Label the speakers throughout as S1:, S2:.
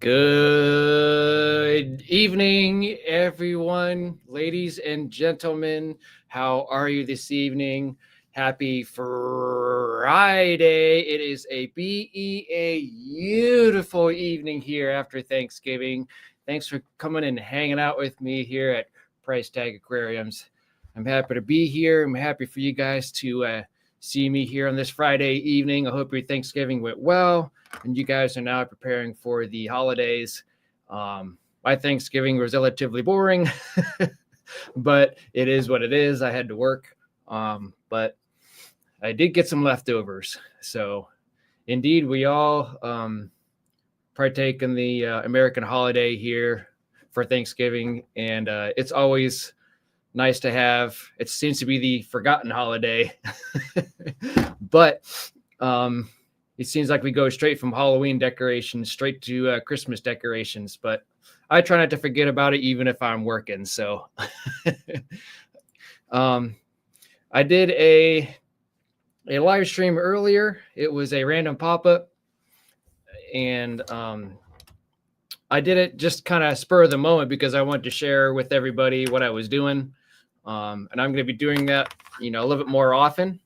S1: Good evening, everyone, ladies and gentlemen. How are you this evening? Happy Friday. It is a beautiful evening here after Thanksgiving. Thanks for coming and hanging out with me here at Price Tag Aquariums. I'm happy to be here. I'm happy for you guys to see me here on this Friday evening. I hope your Thanksgiving went well and you guys are now preparing for the holidays. My Thanksgiving was relatively boring, but it is what it is. I had to work, but I did get some leftovers. So, indeed, we all partake in the American holiday here for Thanksgiving, and it's always nice to have. It seems to be the forgotten holiday, but it seems like we go straight from Halloween decorations straight to Christmas decorations, but I try not to forget about it even if I'm working. So I did a live stream earlier. It was a random pop-up, and I did it just kind of spur of the moment because I wanted to share with everybody what I was doing. And I'm going to be doing that, a little bit more often.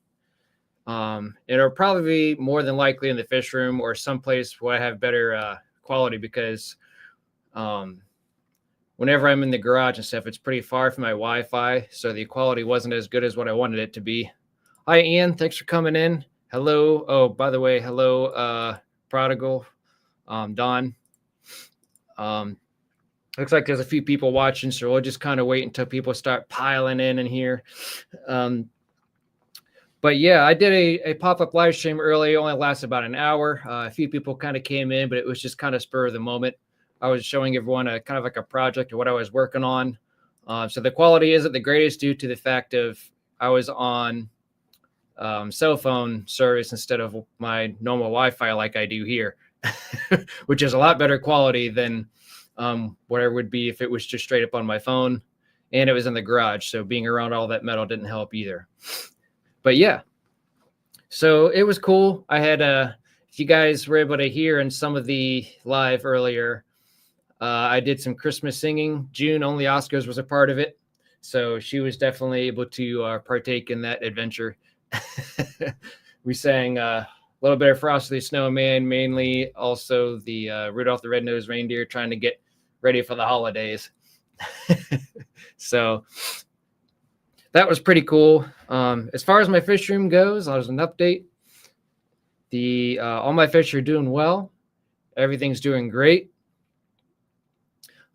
S1: It'll probably be more than likely in the fish room or someplace where I have better quality because whenever I'm in the garage and stuff, it's pretty far from my Wi-Fi, so the quality wasn't as good as what I wanted it to be. Hi, Ian. Thanks for coming in. Hello. Oh, by the way, hello, Prodigal, Don. Looks like there's a few people watching, so we'll just kind of wait until people start piling in here. But yeah, I did a pop-up live stream early. It only lasted about an hour. A few people kind of came in, but it was just kind of spur of the moment. I was showing everyone a kind of like a project of what I was working on. So the quality isn't the greatest due to the fact of I was on cell phone service instead of my normal Wi-Fi like I do here, which is a lot better quality than what it would be if it was just straight up on my phone. And it was in the garage, so being around all that metal didn't help either. But yeah, so it was cool. I had if you guys were able to hear in some of the live earlier, I did some Christmas singing. June, only Oscars was a part of it, so she was definitely able to partake in that adventure. We sang a little bit of Frosty the Snowman, mainly also the Rudolph the Red-Nosed Reindeer, trying to get ready for the holidays. So that was pretty cool. As far as my fish room goes, there's an update. All my fish are doing well. Everything's doing great.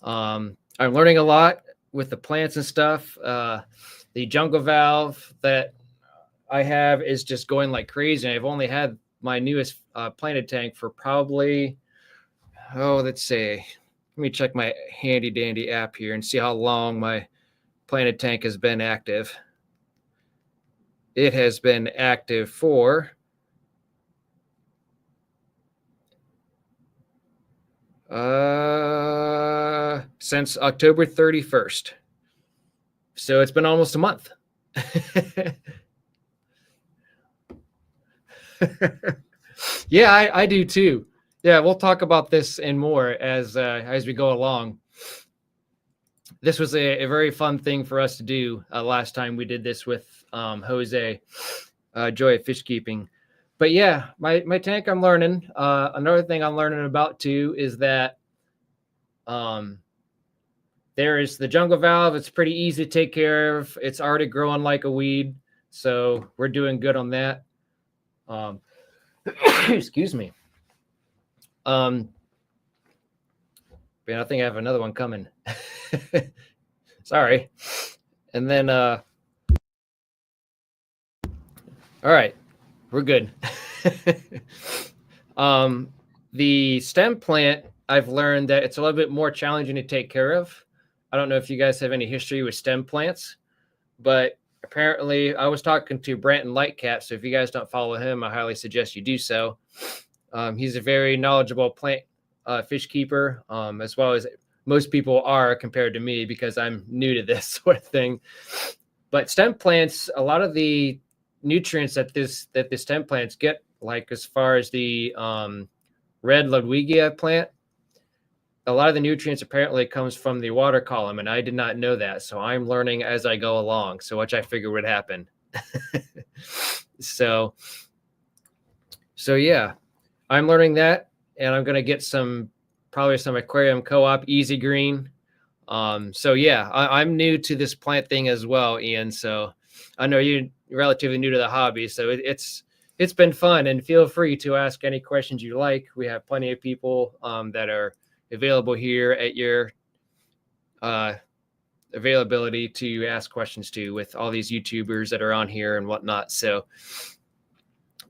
S1: I'm learning a lot with the plants and stuff. The jungle valve that I have is just going like crazy. I've only had my newest planted tank for probably, let's see. Let me check my handy dandy app here and see how long my planted tank has been active. It has been active for since October 31st. So it's been almost a month. Yeah, I do too. Yeah, we'll talk about this and more as we go along. This was a very fun thing for us to do last time we did this with Jose, Joy of Fish Keeping. But yeah, my tank I'm learning. Another thing I'm learning about too is that there is the jungle valve. It's pretty easy to take care of. It's already growing like a weed, so we're doing good on that. Excuse me. Man, I think I have another one coming. Sorry. And then all right, we're good. The stem plant, I've learned that it's a little bit more challenging to take care of. I don't know if you guys have any history with stem plants, but apparently I was talking to Branton Lightcap, so if you guys don't follow him, I highly suggest you do so. He's a very knowledgeable plant fish keeper, as well as most people are compared to me because I'm new to this sort of thing. But stem plants, a lot of the nutrients that the stem plants get, like as far as the red Ludwigia plant, a lot of the nutrients apparently comes from the water column, and I did not know that. So I'm learning as I go along. So which I figure would happen. so yeah, I'm learning that, and I'm gonna get probably some aquarium co-op easy green. So yeah, I'm new to this plant thing as well, Ian. So I know you're relatively new to the hobby, so it's been fun. And feel free to ask any questions you like. We have plenty of people that are available here at your availability to ask questions to, with all these YouTubers that are on here and whatnot. So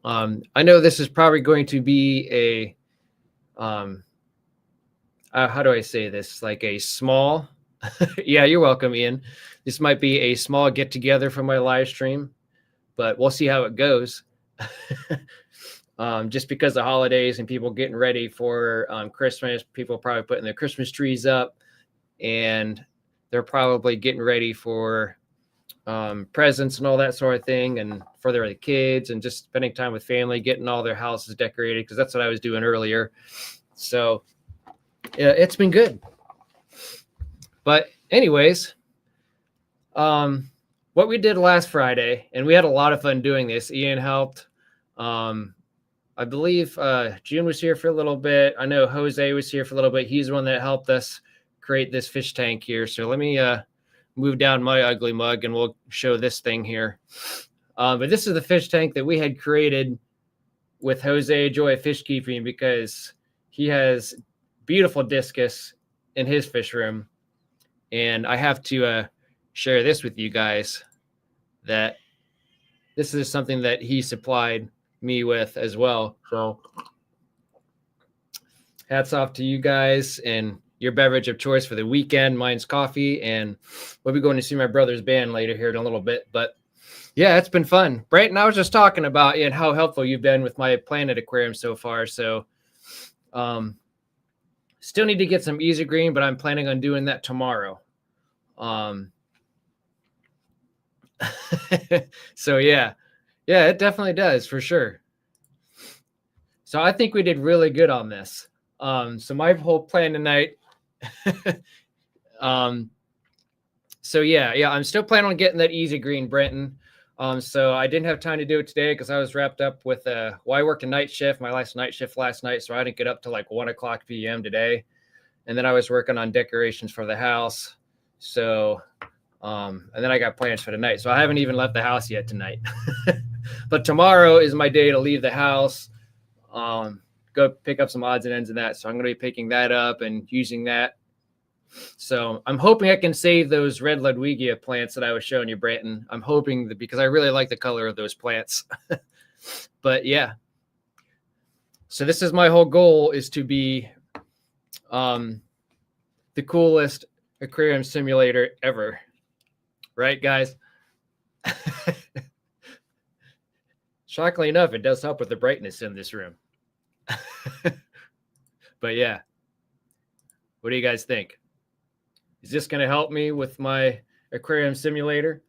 S1: I know this is probably going to be a how do I say this? Like a small, yeah, you're welcome, Ian. This might be a small get together for my live stream, but we'll see how it goes. Just because the holidays and people getting ready for Christmas, people probably putting their Christmas trees up, and they're probably getting ready for presents and all that sort of thing, and for their kids, and just spending time with family, getting all their houses decorated, because that's what I was doing earlier. So yeah, it's been good. But anyways, what we did last Friday, and we had a lot of fun doing this. Ian helped. I believe June was here for a little bit. I know Jose was here for a little bit. He's the one that helped us create this fish tank here. So let me move down my ugly mug, and we'll show this thing here. But this is the fish tank that we had created with Jose Joy Fish Keeping, because he has beautiful discus in his fish room. And I have to share this with you guys, that this is something that he supplied me with as well. So hats off to you guys and your beverage of choice for the weekend. Mine's coffee, and we'll be going to see my brother's band later here in a little bit. But yeah, it's been fun. Brayton, I was just talking about and how helpful you've been with my Planet Aquarium so far. So still need to get some easy green, but I'm planning on doing that tomorrow. So yeah, it definitely does, for sure. So I think we did really good on this. So my whole plan tonight, so yeah, I'm still planning on getting that easy green, Brenton. So I didn't have time to do it today because I was wrapped up with I worked a night shift, my last night shift last night, so I didn't get up till like 1:00 p.m. today. And then I was working on decorations for the house. So and then I got plans for tonight. So I haven't even left the house yet tonight. But tomorrow is my day to leave the house, go pick up some odds and ends of that. So I'm going to be picking that up and using that. So I'm hoping I can save those red Ludwigia plants that I was showing you, Branton. I'm hoping that, because I really like the color of those plants. But yeah. So this is my whole goal, is to be the coolest aquarium simulator ever. Right, guys? Shockingly enough, it does help with the brightness in this room. But yeah. What do you guys think? Is this going to help me with my aquarium simulator?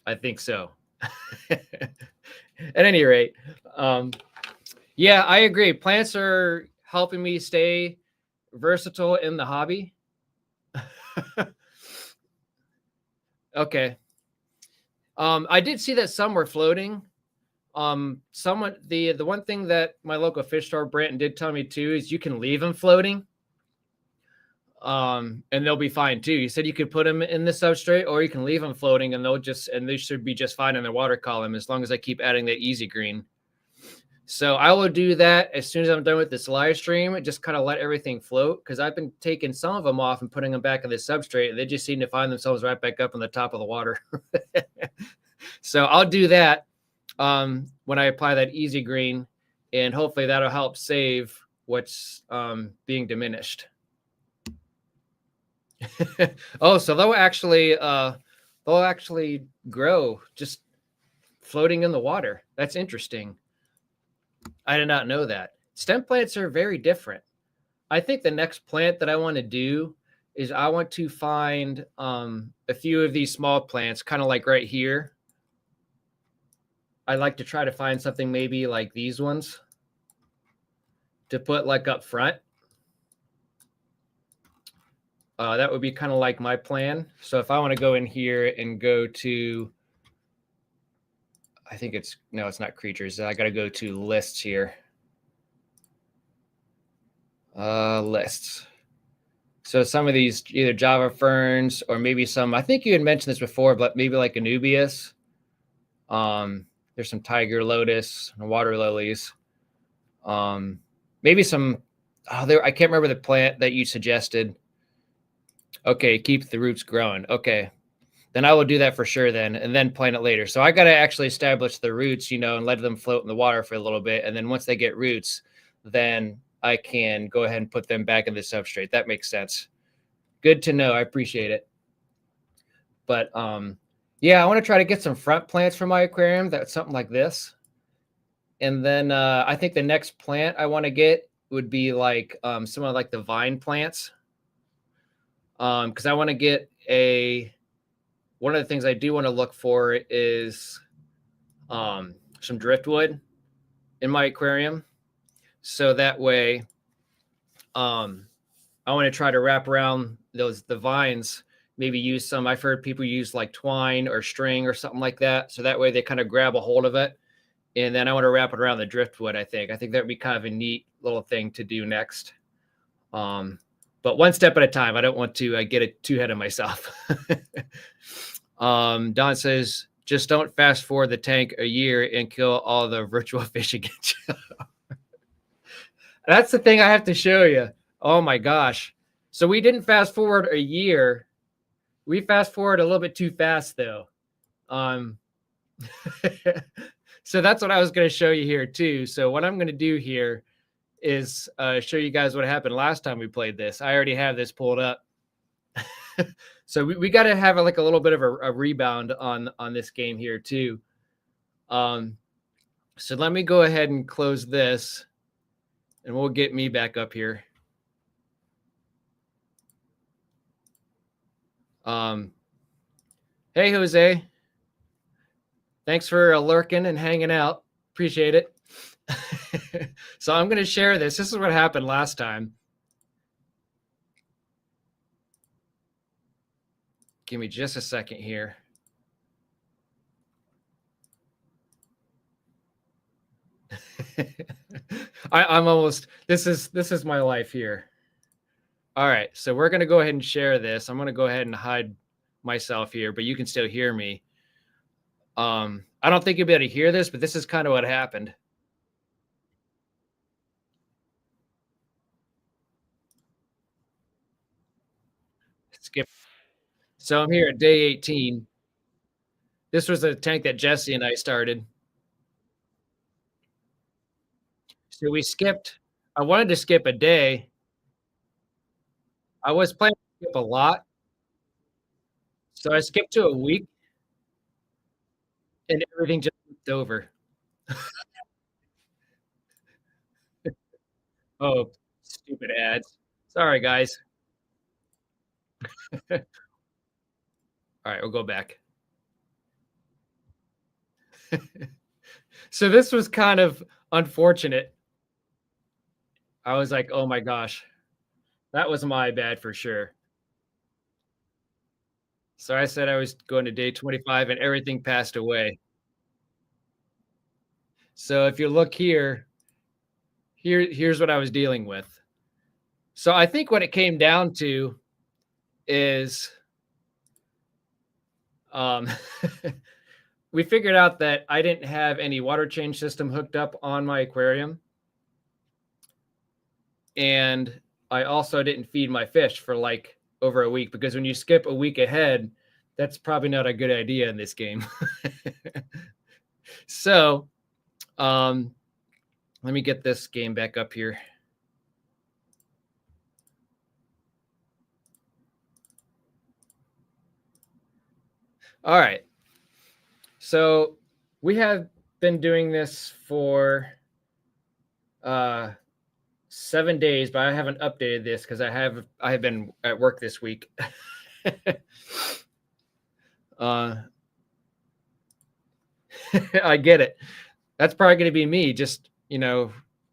S1: I think so. At any rate, yeah, I agree. Plants are helping me stay versatile in the hobby. Okay. I did see that some were floating. Someone, the one thing that my local fish store, Branton, did tell me too, is you can leave them floating. And they'll be fine too. He said you could put them in the substrate, or you can leave them floating, and they should be just fine in the water column, as long as I keep adding that easy green. So I will do that as soon as I'm done with this live stream. Just kind of let everything float, because I've been taking some of them off and putting them back in the substrate, and they just seem to find themselves right back up on the top of the water. So I'll do that when I apply that easy green, and hopefully that'll help save what's being diminished. Oh, so they'll actually grow just floating in the water. That's interesting. I did not know that. Stem plants are very different. I think the next plant that I want to do is I want to find a few of these small plants, kind of like right here. I'd like to try to find something maybe like these ones to put like up front. That would be kind of like my plan. So if I want to go in here and go to, I think it's, no, it's not creatures. I got to go to lists here. Lists. So some of these either Java ferns or maybe some, I think you had mentioned this before, but maybe like Anubias. There's some tiger lotus and water lilies. Maybe some, I can't remember the plant that you suggested. Okay, keep the roots growing. Okay, then I will do that for sure then, and then plant it later. So I got to actually establish the roots, and let them float in the water for a little bit. And then once they get roots, then I can go ahead and put them back in the substrate. That makes sense. Good to know. I appreciate it. But yeah, I want to try to get some front plants for my aquarium. That's something like this. And then I think the next plant I want to get would be like some of like the vine plants. Because I want to get one of the things I do want to look for is some driftwood in my aquarium. So that way, I want to try to wrap around the vines, maybe use some, I've heard people use like twine or string or something like that. So that way they kind of grab a hold of it. And then I want to wrap it around the driftwood, I think. I think that would be kind of a neat little thing to do next. But one step at a time. I don't want to get it too ahead of myself. Don says, just don't fast forward the tank a year and kill all the virtual fish again. That's the thing I have to show you. Oh my gosh. So we didn't fast forward a year. We fast forward a little bit too fast though. So that's what I was going to show you here too. So what I'm going to do here is show you guys what happened last time we played this. I already have this pulled up. So we got to have like a little bit of a rebound on this game here too. So let me go ahead and close this and we'll get me back up here. Hey, Jose. Thanks for lurking and hanging out. Appreciate it. So I'm going to share this. This is what happened last time. Give me just a second here. I'm almost, this is my life here. All right, so we're going to go ahead and share this. I'm going to go ahead and hide myself here, but you can still hear me. I don't think you'll be able to hear this, but this is kind of what happened. Skip. So I'm here at day 18. This was a tank that Jesse and I started. So we skipped. I wanted to skip a day. I was planning to skip a lot. So I skipped to a week and everything just flipped over. Oh, stupid ads. Sorry, guys. All right, we'll go back. So this was kind of unfortunate. I was like, oh my gosh, that was my bad for sure. So I said I was going to day 25 and everything passed away. So if you look here's what I was dealing with. So I think what it came down to is we figured out that I didn't have any water change system hooked up on my aquarium. And I also didn't feed my fish for like over a week, because when you skip a week ahead, that's probably not a good idea in this game. So let me get this game back up here. All right. So we have been doing this for 7 days, but I haven't updated this because I have been at work this week. I get it. That's probably going to be me just,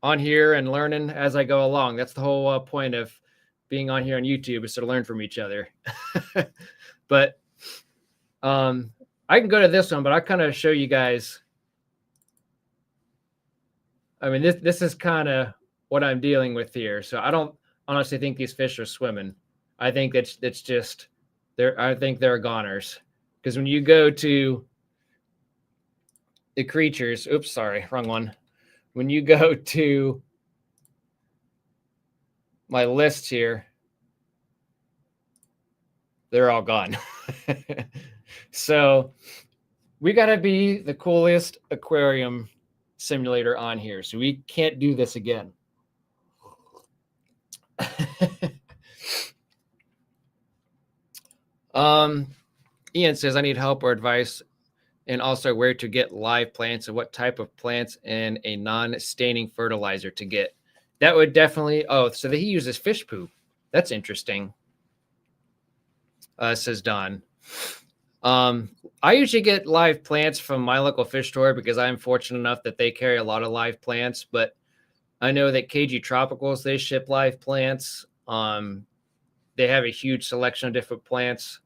S1: on here and learning as I go along. That's the whole point of being on here on YouTube is to learn from each other. But I can go to this one, but I'll kind of show you guys. I mean, this is kind of what I'm dealing with here. So I don't honestly think these fish are swimming. I think it's just I think they're goners, because when you go to the creatures, oops, sorry, wrong one. When you go to my list here, they're all gone. So we got to be the coolest aquarium simulator on here. So we can't do this again. Ian says, I need help or advice, and also where to get live plants and what type of plants and a non-staining fertilizer to get. That would definitely, so that he uses fish poop. That's interesting. Says Don. I usually get live plants from my local fish store because I'm fortunate enough that they carry a lot of live plants, but I know that KG Tropicals, they ship live plants. They have a huge selection of different plants.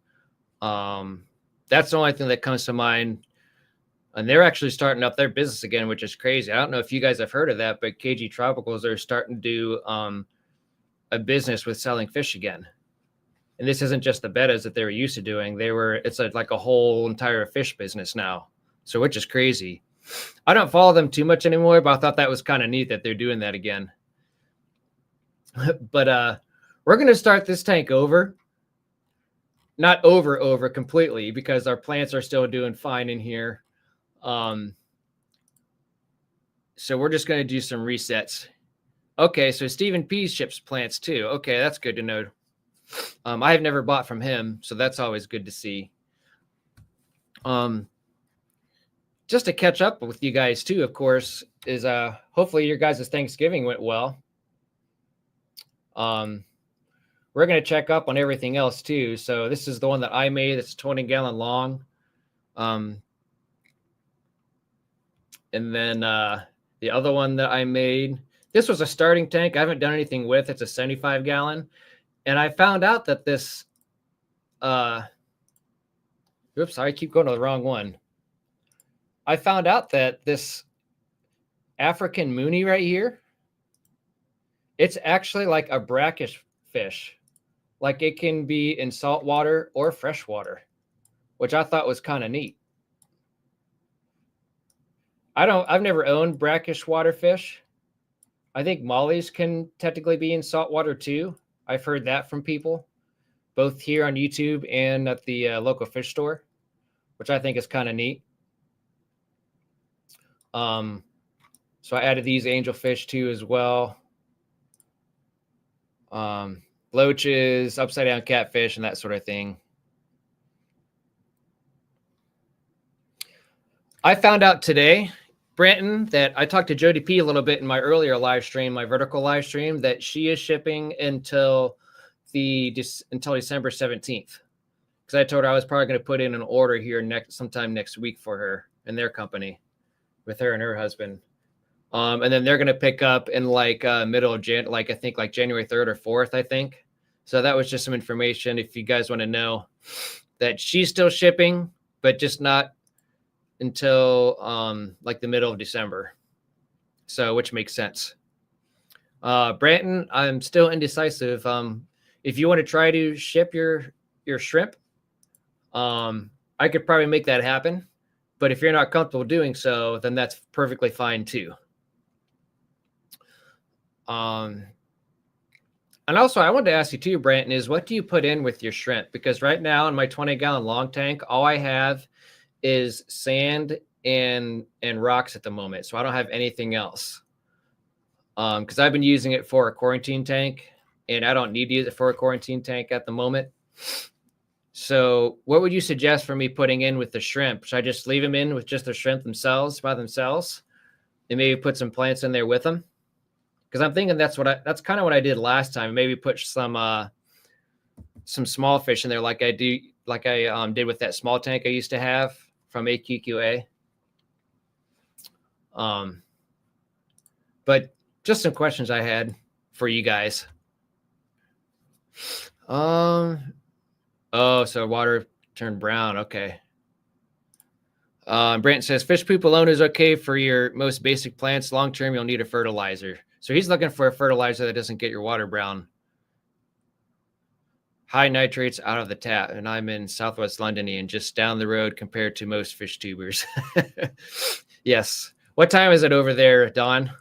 S1: That's the only thing that comes to mind. And they're actually starting up their business again, which is crazy. I don't know if you guys have heard of that, but KG Tropicals are starting to do a business with selling fish again. And this isn't just the bettas that they were used to doing. It's like a whole entire fish business now. So which is crazy. I don't follow them too much anymore, but I thought that was kind of neat that they're doing that again. But we're going to start this tank over. Not over completely, because our plants are still doing fine in here. So we're just going to do some resets. Okay, so Stephen P ships plants too. Okay, that's good to know. I have never bought from him, so that's always good to see. Just to catch up with you guys too, of course, is hopefully your guys' Thanksgiving went well. We're going to check up on everything else too. So this is the one that I made. It's 20-gallon long. And then the other one that I made, this was a starting tank. I haven't done anything with. It's a 75-gallon. And I found out that this, oops, I keep going to the wrong one. I found out that this African Mooney right here, it's actually like a brackish fish. Like it can be in salt water or fresh water, which I thought was kind of neat. I've never owned brackish water fish. I think mollies can technically be in salt water too. I've heard that from people, both here on YouTube and at the local fish store, which I think is kind of neat. So I added these angelfish too as well. Loaches, upside down catfish, and that sort of thing. I found out today, Branton, that I talked to Jody P a little bit in my earlier live stream, my vertical live stream, that she is shipping until December 17th. Because I told her I was probably going to put in an order here sometime next week for her and their company, with her and her husband. And then they're going to pick up in like middle of I think like January 3rd or 4th, I think. So that was just some information if you guys want to know that she's still shipping, but just not until like the middle of December. So which makes sense. Branton, I'm still indecisive. If you want to try to ship your shrimp, I could probably make that happen. But if you're not comfortable doing so, then that's perfectly fine too. And also, I wanted to ask you too, Branton, is what do you put in with your shrimp? Because right now in my 20-gallon long tank, all I have is sand and rocks at the moment. So I don't have anything else. Because I've been using it for a quarantine tank, and I don't need to use it for a quarantine tank at the moment. So what would you suggest for me putting in with the shrimp? Should I just leave them in with just the shrimp themselves by themselves and maybe put some plants in there with them? Because I'm thinking that's kind of what I did last time. Maybe put some small fish in there like I did with that small tank I used to have from AQQA. But just some questions I had for you guys. Oh, so water turned brown. Okay. Brent says fish poop alone is okay for your most basic plants. Long term, you'll need a fertilizer. So he's looking for a fertilizer that doesn't get your water brown. High nitrates out of the tap. And I'm in Southwest London and just down the road compared to most fish tubers. Yes. What time is it over there, Don?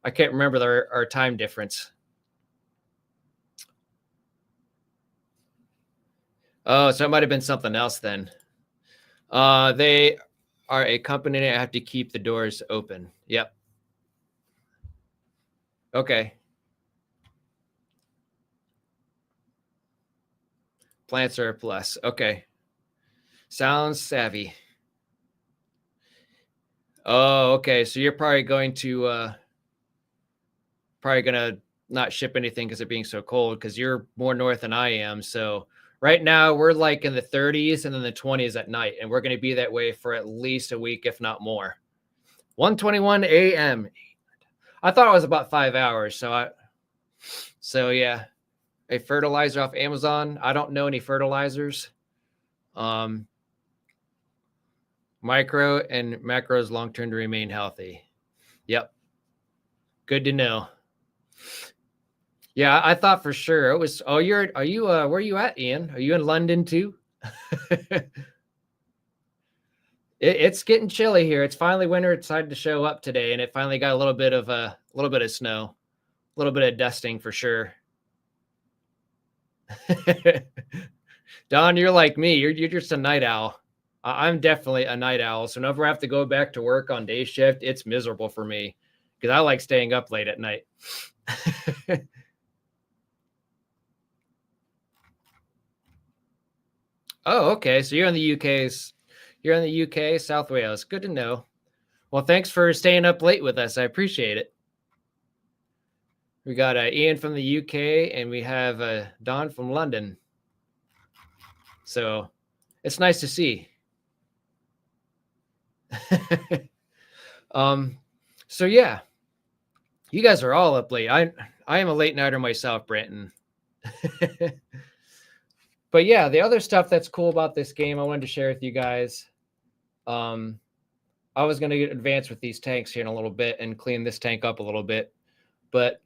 S1: I can't remember our time difference. Oh, so it might have been something else then. They are a company that have to keep the doors open. Yep. Okay. Plants are a plus. Okay. Sounds savvy. Oh, okay. So you're probably going to not ship anything because it being so cold because you're more north than I am. So right now we're like in the 30s and then the 20s at night, and we're going to be that way for at least a week, if not more. 1:21 a.m. I thought it was about 5 hours. So yeah, a fertilizer off Amazon. I don't know any fertilizers. Micro and macros long term to remain healthy. Yep. Good to know. Yeah, I thought for sure it was. Oh, where are you at, Ian? Are you in London too? It's getting chilly here. It's finally winter. It decided to show up today, and it finally got a little bit of snow, a little bit of dusting for sure. Don, you're like me. You're just a night owl. I'm definitely a night owl. So whenever I have to go back to work on day shift, it's miserable for me because I like staying up late at night. Oh, okay. So you're in the UK, South Wales. Good to know. Well, thanks for staying up late with us. I appreciate it. We got Ian from the UK and we have Don from London. So it's nice to see. So yeah, you guys are all up late. I am a late nighter myself, Brenton. But yeah, the other stuff that's cool about this game I wanted to share with you guys. I was going to advance with these tanks here in a little bit and clean this tank up a little bit. But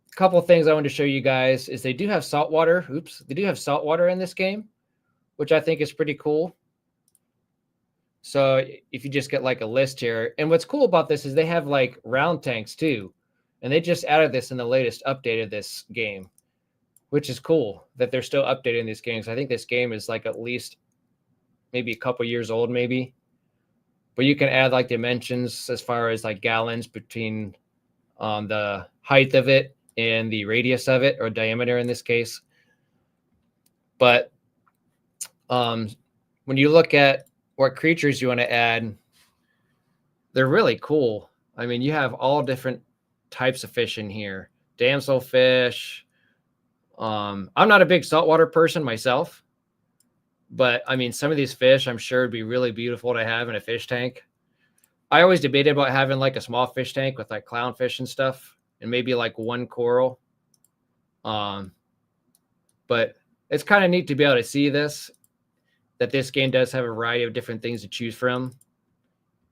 S1: a couple of things I wanted to show you guys is they do have salt water. Oops, they do have salt water in this game, which I think is pretty cool. So if you just get like a list here, and what's cool about this is they have like round tanks too. And they just added this in the latest update of this game, which is cool that they're still updating these games. I think this game is like at least maybe a couple years old, maybe. But you can add like dimensions as far as like gallons between the height of it and the radius of it, or diameter in this case. But when you look at what creatures you want to add, they're really cool. I mean, you have all different types of fish in here. Damselfish. I'm not a big saltwater person myself, but I mean, some of these fish I'm sure would be really beautiful to have in a fish tank. I always debated about having like a small fish tank with like clownfish and stuff and maybe like one coral. But it's kind of neat to be able to see this, that this game does have a variety of different things to choose from.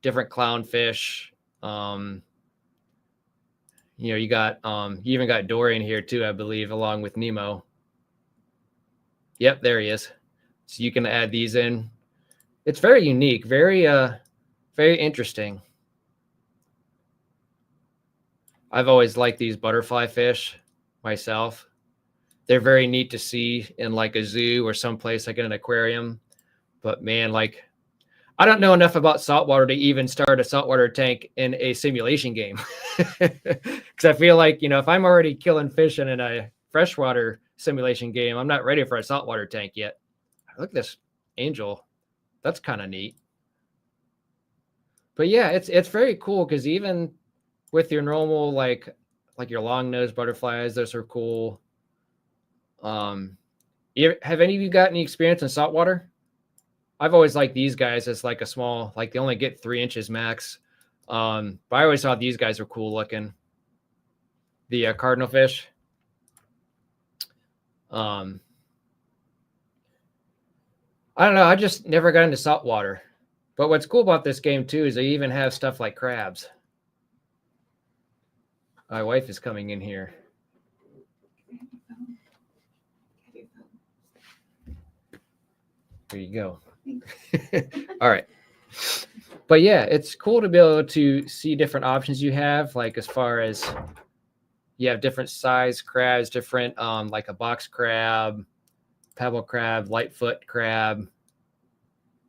S1: Different clownfish. You even got Dory in here too, I believe, along with Nemo. Yep, there he is. So you can add these in. It's very unique, very interesting. I've always liked these butterfly fish myself. They're very neat to see in like a zoo or someplace like in an aquarium. But man, like, I don't know enough about saltwater to even start a saltwater tank in a simulation game. Because I feel like, if I'm already killing fish in a freshwater simulation game, I'm not ready for a saltwater tank yet. Look at this angel. That's kind of neat. But yeah, it's very cool because even with your normal, like your long-nosed butterflies, those are cool. Have any of you got any experience in saltwater? I've always liked these guys as like a small, like they only get 3 inches max. But I always thought these guys were cool looking. The cardinal fish. Um, I don't know. I just never got into saltwater. But what's cool about this game too is they even have stuff like crabs. My wife is coming in here. There you go. All right. But yeah, it's cool to be able to see different options you have, like as far as you have different size crabs, different like a box crab, pebble crab, lightfoot crab. You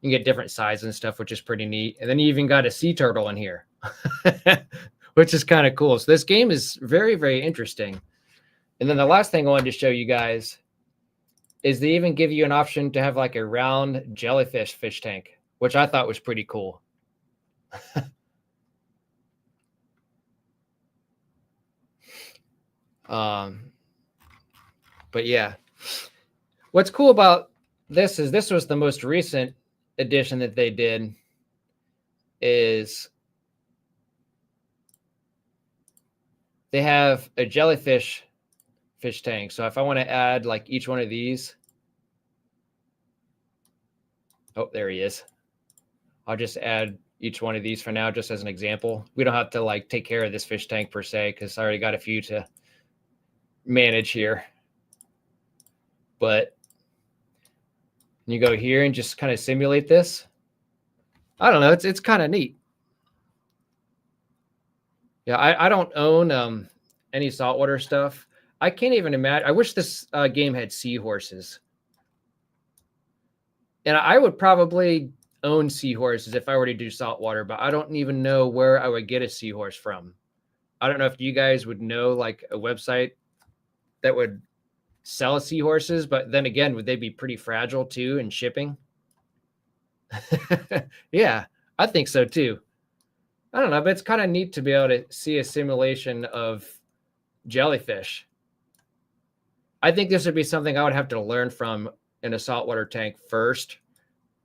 S1: can get different sizes and stuff, which is pretty neat. And then you even got a sea turtle in here, which is kind of cool. So this game is very, very interesting. And then the last thing I wanted to show you guys is they even give you an option to have like a round jellyfish fish tank, which I thought was pretty cool. But yeah, what's cool about this is this was the most recent addition that they did is they have a jellyfish fish tank. So if I want to add like each one of these, oh, there he is. I'll just add each one of these for now, just as an example. We don't have to like take care of this fish tank per se, because I already got a few to manage here. But you go here and just kind of simulate this. I don't know. It's kind of neat. Yeah, I don't own any saltwater stuff. I can't even imagine. I wish this game had seahorses. And I would probably own seahorses if I were to do saltwater, but I don't even know where I would get a seahorse from. I don't know if you guys would know like a website that would sell seahorses, but then again, would they be pretty fragile too in shipping? Yeah, I think so too. I don't know, but it's kind of neat to be able to see a simulation of jellyfish. I think this would be something I would have to learn from in a saltwater tank first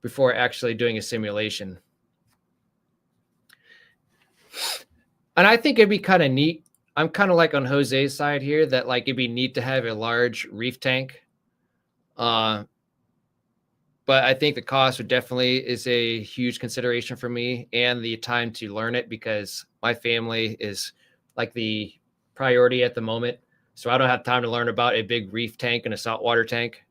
S1: before actually doing a simulation. And I think it'd be kind of neat. I'm kind of like on Jose's side here that like it'd be neat to have a large reef tank. But I think the cost would definitely is a huge consideration for me and the time to learn it, because my family is like the priority at the moment. So I don't have time to learn about a big reef tank and a saltwater tank.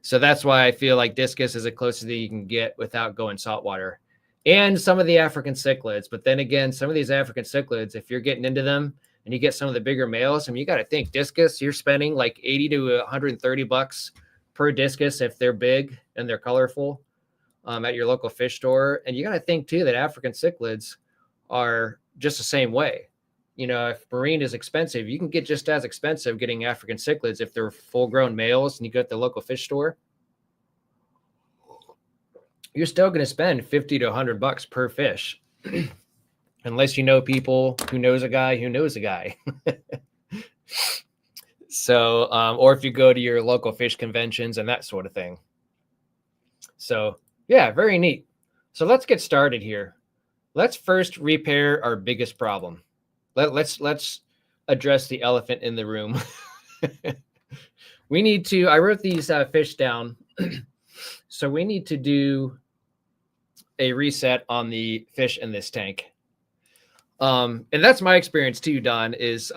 S1: So that's why I feel like discus is the closest that you can get without going saltwater. And some of the African cichlids. But then again, some of these African cichlids, if you're getting into them and you get some of the bigger males, I mean, you got to think discus, you're spending like 80 to 130 bucks per discus if they're big and they're colorful at your local fish store. And you got to think too that African cichlids are just the same way. You know, if marine is expensive, you can get just as expensive getting African cichlids if they're full grown males and you go at the local fish store. You're still going to spend 50 to 100 bucks per fish. Unless you know people who knows a guy who knows a guy. So, or if you go to your local fish conventions and that sort of thing. So, yeah, very neat. So let's get started here. Let's first repair our biggest problem. Let's address the elephant in the room. We need to, I wrote these fish down. So we need to do a reset on the fish in this tank. And that's my experience too, Don, is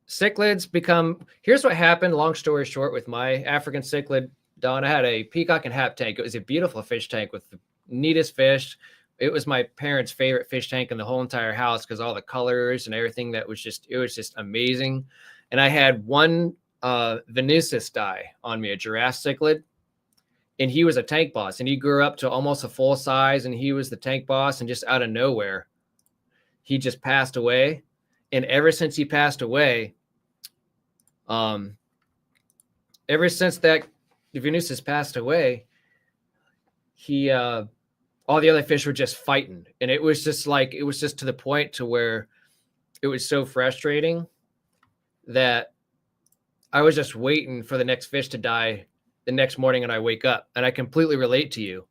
S1: cichlids become, here's what happened, long story short, with my African cichlid, Don. I had a peacock and hap tank. It was a beautiful fish tank with the neatest fish. It was my parents' favorite fish tank in the whole entire house because all the colors and everything that was just, it was just amazing. And I had one Venusis die on me, a giraffe cichlid. And he was a tank boss, and he grew up to almost a full size, and he was the tank boss, and just out of nowhere, he just passed away. And ever since he passed away, ever since that Venusis passed away, he, all the other fish were just fighting. And it was just like, it was just to the point to where it was so frustrating that I was just waiting for the next fish to die the next morning and I wake up. And I completely relate to you.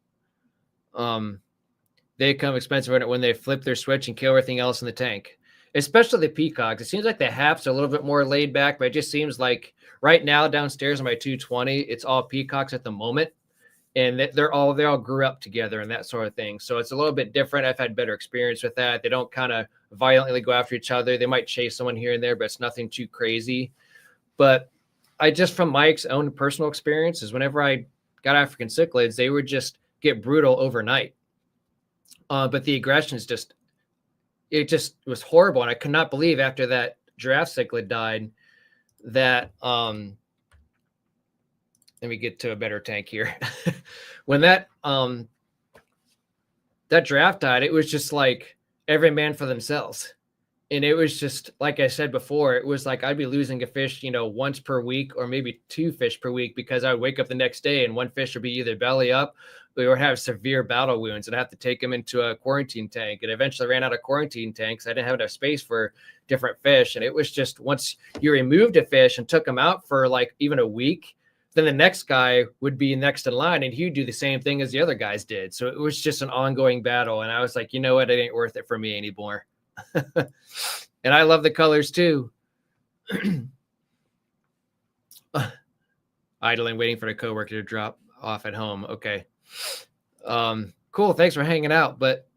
S1: They become expensive when they flip their switch and kill everything else in the tank. especially the peacocks. It seems like the haps are a little bit more laid back, but it just seems like right now downstairs in my 220, it's all peacocks at the moment. And they all grew up together and that sort of thing. So it's a little bit different. I've had better experience with that. They don't kind of violently go after each other. They might chase someone here and there, but it's nothing too crazy. But I just, from my own personal experiences, whenever I got African cichlids, they would just get brutal overnight. But the aggression is it just was horrible. And I could not believe after that giraffe cichlid died that, let me get to a better tank here. When that giraffe died, it was just like every man for themselves. And it was just, like I said before, it was like I'd be losing a fish, once per week or maybe 2 fish per week, because I would wake up the next day and one fish would be either belly up or have severe battle wounds and I have to take them into a quarantine tank. And eventually ran out of quarantine tanks. I didn't have enough space for different fish. And it was just, once you removed a fish and took them out for like even a week, then the next guy would be next in line and he'd do the same thing as the other guys did. So it was just an ongoing battle. And I was like, you know what? It ain't worth it for me anymore. And I love the colors too. Idling, waiting for the coworker to drop off at home. Okay. Cool. Thanks for hanging out. But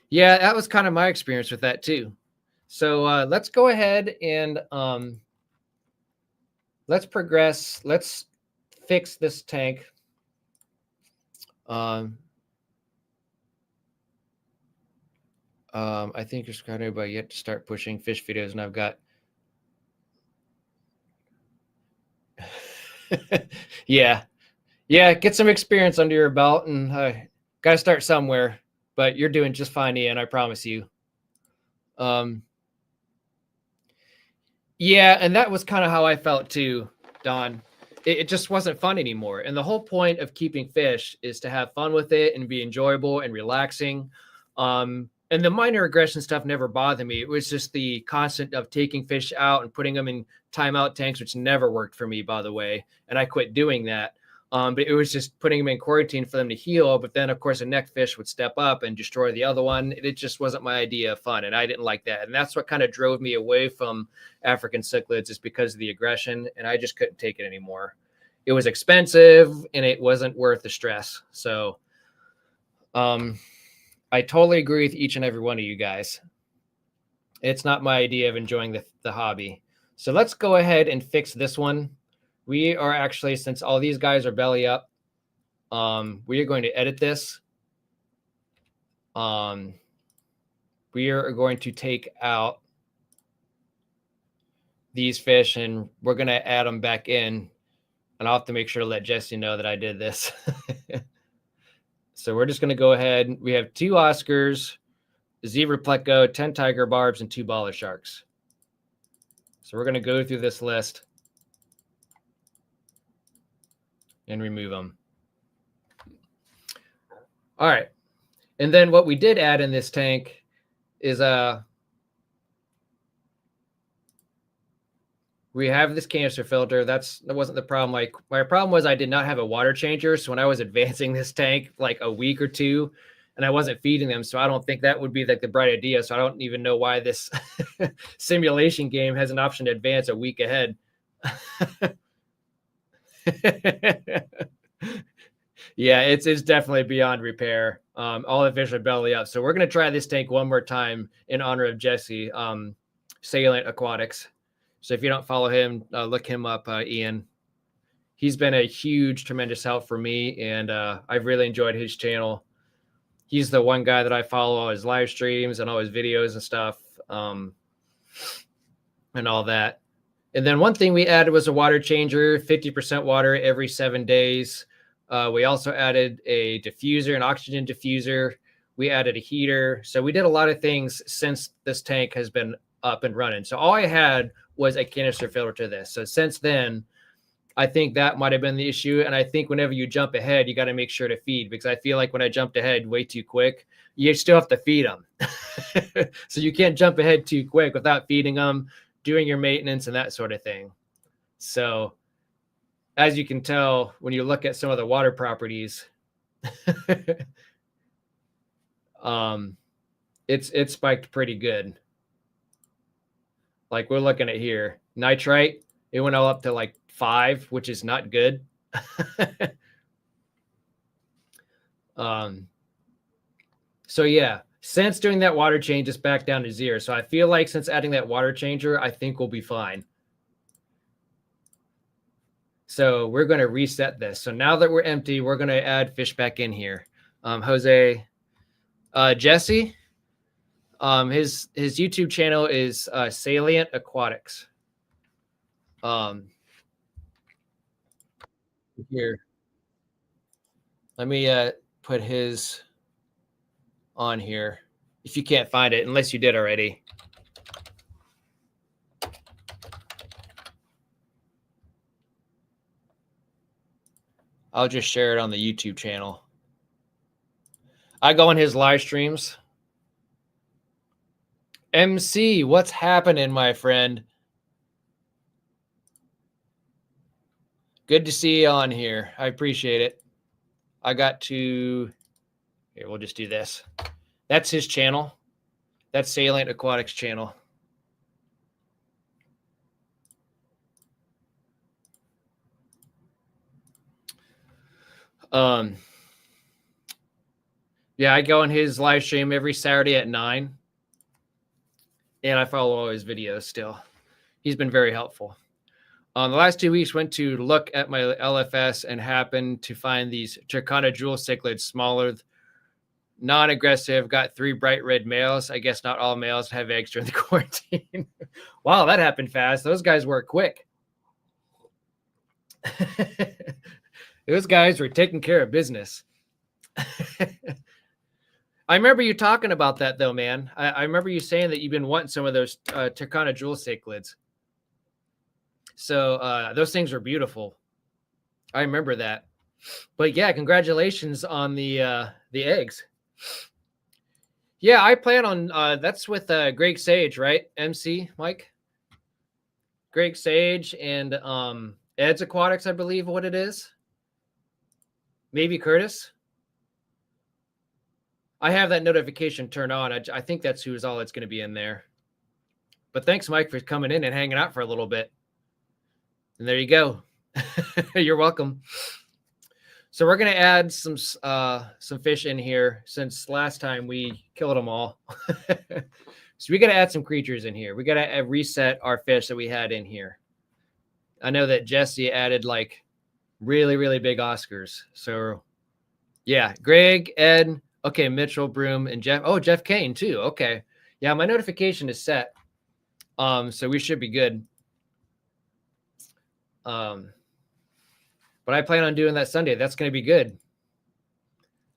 S1: yeah, that was kind of my experience with that too. So let's go ahead and let's progress. Let's fix this tank. I think you're subscribed to everybody yet to start pushing fish videos, and I've got yeah, get some experience under your belt, and gotta start somewhere. But you're doing just fine, Ian, I promise you. Yeah, and that was kind of how I felt too, Don. It just wasn't fun anymore. And the whole point of keeping fish is to have fun with it and be enjoyable and relaxing. And the minor aggression stuff never bothered me. It was just the constant of taking fish out and putting them in timeout tanks, which never worked for me, by the way. And I quit doing that. But it was just putting them in quarantine for them to heal. But then, of course, a neck fish would step up and destroy the other one. It just wasn't my idea of fun. And I didn't like that. And that's what kind of drove me away from African cichlids, is because of the aggression. And I just couldn't take it anymore. It was expensive and it wasn't worth the stress. So I totally agree with each and every one of you guys. It's not my idea of enjoying the hobby. So let's go ahead and fix this one. We are actually, since all these guys are belly up, we are going to edit this. We are going to take out these fish and we're going to add them back in. And I'll have to make sure to let Jesse know that I did this. So we're just going to go ahead. We have 2 Oscars, zebra pleco, 10 tiger barbs, and 2 baller sharks. So we're going to go through this list and remove them. All right. And then what we did add in this tank is we have this canister filter. That wasn't the problem. Like, my problem was I did not have a water changer. So when I was advancing this tank like a week or 2, and I wasn't feeding them, so I don't think that would be like the bright idea. So I don't even know why this simulation game has an option to advance a week ahead. Yeah, it's definitely beyond repair. All the fish are belly up. So we're going to try this tank one more time in honor of Jesse, Salient Aquatics. So if you don't follow him, look him up, Ian. He's been a huge, tremendous help for me, and I've really enjoyed his channel. He's the one guy that I follow all his live streams and all his videos and stuff, and all that. And then one thing we added was a water changer, 50% water every 7 days. We also added a diffuser, an oxygen diffuser. We added a heater. So we did a lot of things since this tank has been up and running. So all I had was a canister filter to this. So since then, I think that might have been the issue. And I think whenever you jump ahead, you got to make sure to feed, because I feel like when I jumped ahead way too quick, you still have to feed them. So you can't jump ahead too quick without feeding them, doing your maintenance and that sort of thing. So as you can tell, when you look at some of the water properties, it's spiked pretty good. Like we're looking at here, nitrite, it went all up to like 5, which is not good. So yeah, since doing that water change, it's back down to 0. So I feel like since adding that water changer, I think we'll be fine. So we're going to reset this. So now that we're empty, we're going to add fish back in here. Jose, Jesse, his YouTube channel is Salient Aquatics. Here, let me put his on here. If you can't find it, unless you did already. I'll just share it on the YouTube channel. I go on his live streams. MC, what's happening, my friend? Good to see you on here. I appreciate it. I got to, here, we'll just do this. That's his channel. That's Salient Aquatics channel. Yeah, I go on his live stream every Saturday at 9. And I follow all his videos still. He's been very helpful. The last 2 weeks went to look at my LFS and happened to find these Turkana jewel cichlids, smaller, non-aggressive, got 3 bright red males. I guess not all males have eggs during the quarantine. Wow, that happened fast. Those guys work quick. Those guys were taking care of business. I remember you talking about that, though, man. I remember you saying that you've been wanting some of those Turkana jewel cichlids. So those things were beautiful. I remember that. But yeah, congratulations on the eggs. Yeah, I plan on that's with Greg Sage, right? MC Mike, Greg Sage and Ed's Aquatics, I believe what it is. Maybe Curtis. I have that notification turned on. I think that's who's all that's going to be in there. But thanks, Mike, for coming in and hanging out for a little bit. And there you go. You're welcome. So we're going to add some fish in here since last time we killed them all. So we got to add some creatures in here. We got to reset our fish that we had in here. I know that Jesse added like really, really big Oscars. So yeah, Greg, Ed, okay, Mitchell, Broom, and Jeff. Oh, Jeff Kane too. Okay. Yeah, my notification is set. So we should be good. But I plan on doing that Sunday. That's going to be good.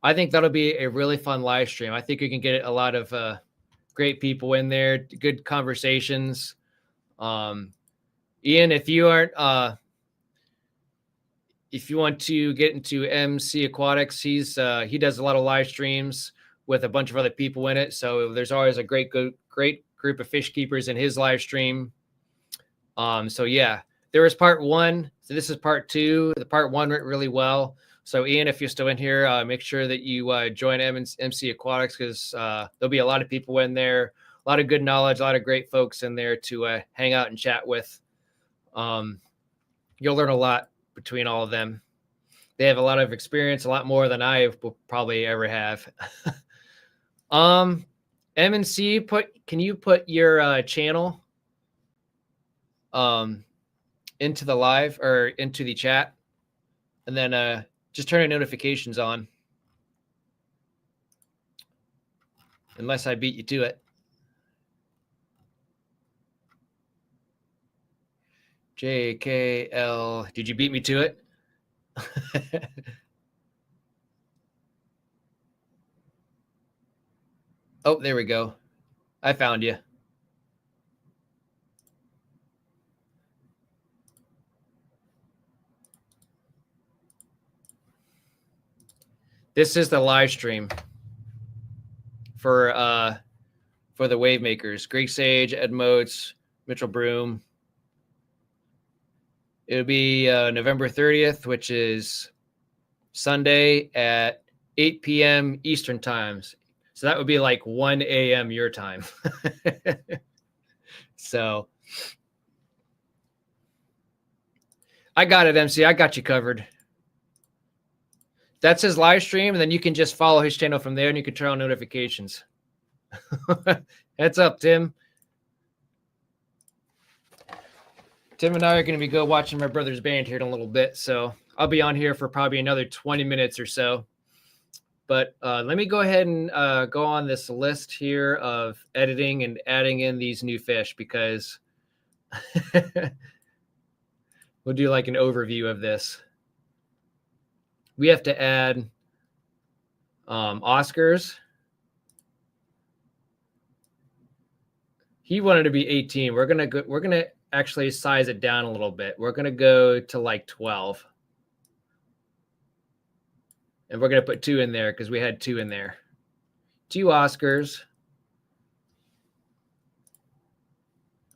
S1: I think that'll be a really fun live stream. I think we can get a lot of great people in there, good conversations. Ian, if you aren't, if you want to get into MC Aquatics, he does a lot of live streams with a bunch of other people in it. So there's always a great group of fish keepers in his live stream. So yeah, there was part 1. So this is part 2. The part 1 went really well. So Ian, if you're still in here, make sure that you join MC Aquatics because there'll be a lot of people in there, a lot of good knowledge, a lot of great folks in there to hang out and chat with. You'll learn a lot between all of them. They have a lot of experience, a lot more than I will probably ever have. M&C, can you put your channel into the live or into the chat, and then just turn your notifications on, unless I beat you to it. JKL, did you beat me to it? Oh, there we go. I found you. This is the live stream for the wave makers. Greg Sage, Ed Moats, Mitchell Broom. It'll be November 30th, which is Sunday at 8 p.m. Eastern times. So that would be like 1 a.m. your time. So I got it, MC. I got you covered. That's his live stream, and then you can just follow his channel from there, and you can turn on notifications. Heads up, Tim. Tim and I are going to be watching my brother's band here in a little bit, so I'll be on here for probably another 20 minutes or so. But let me go ahead and go on this list here of editing and adding in these new fish, because we'll do like an overview of this. We have to add Oscars. He wanted to be 18. We're gonna actually size it down a little bit. We're gonna go to like 12. And we're gonna put 2 in there because we had 2 in there. 2 Oscars.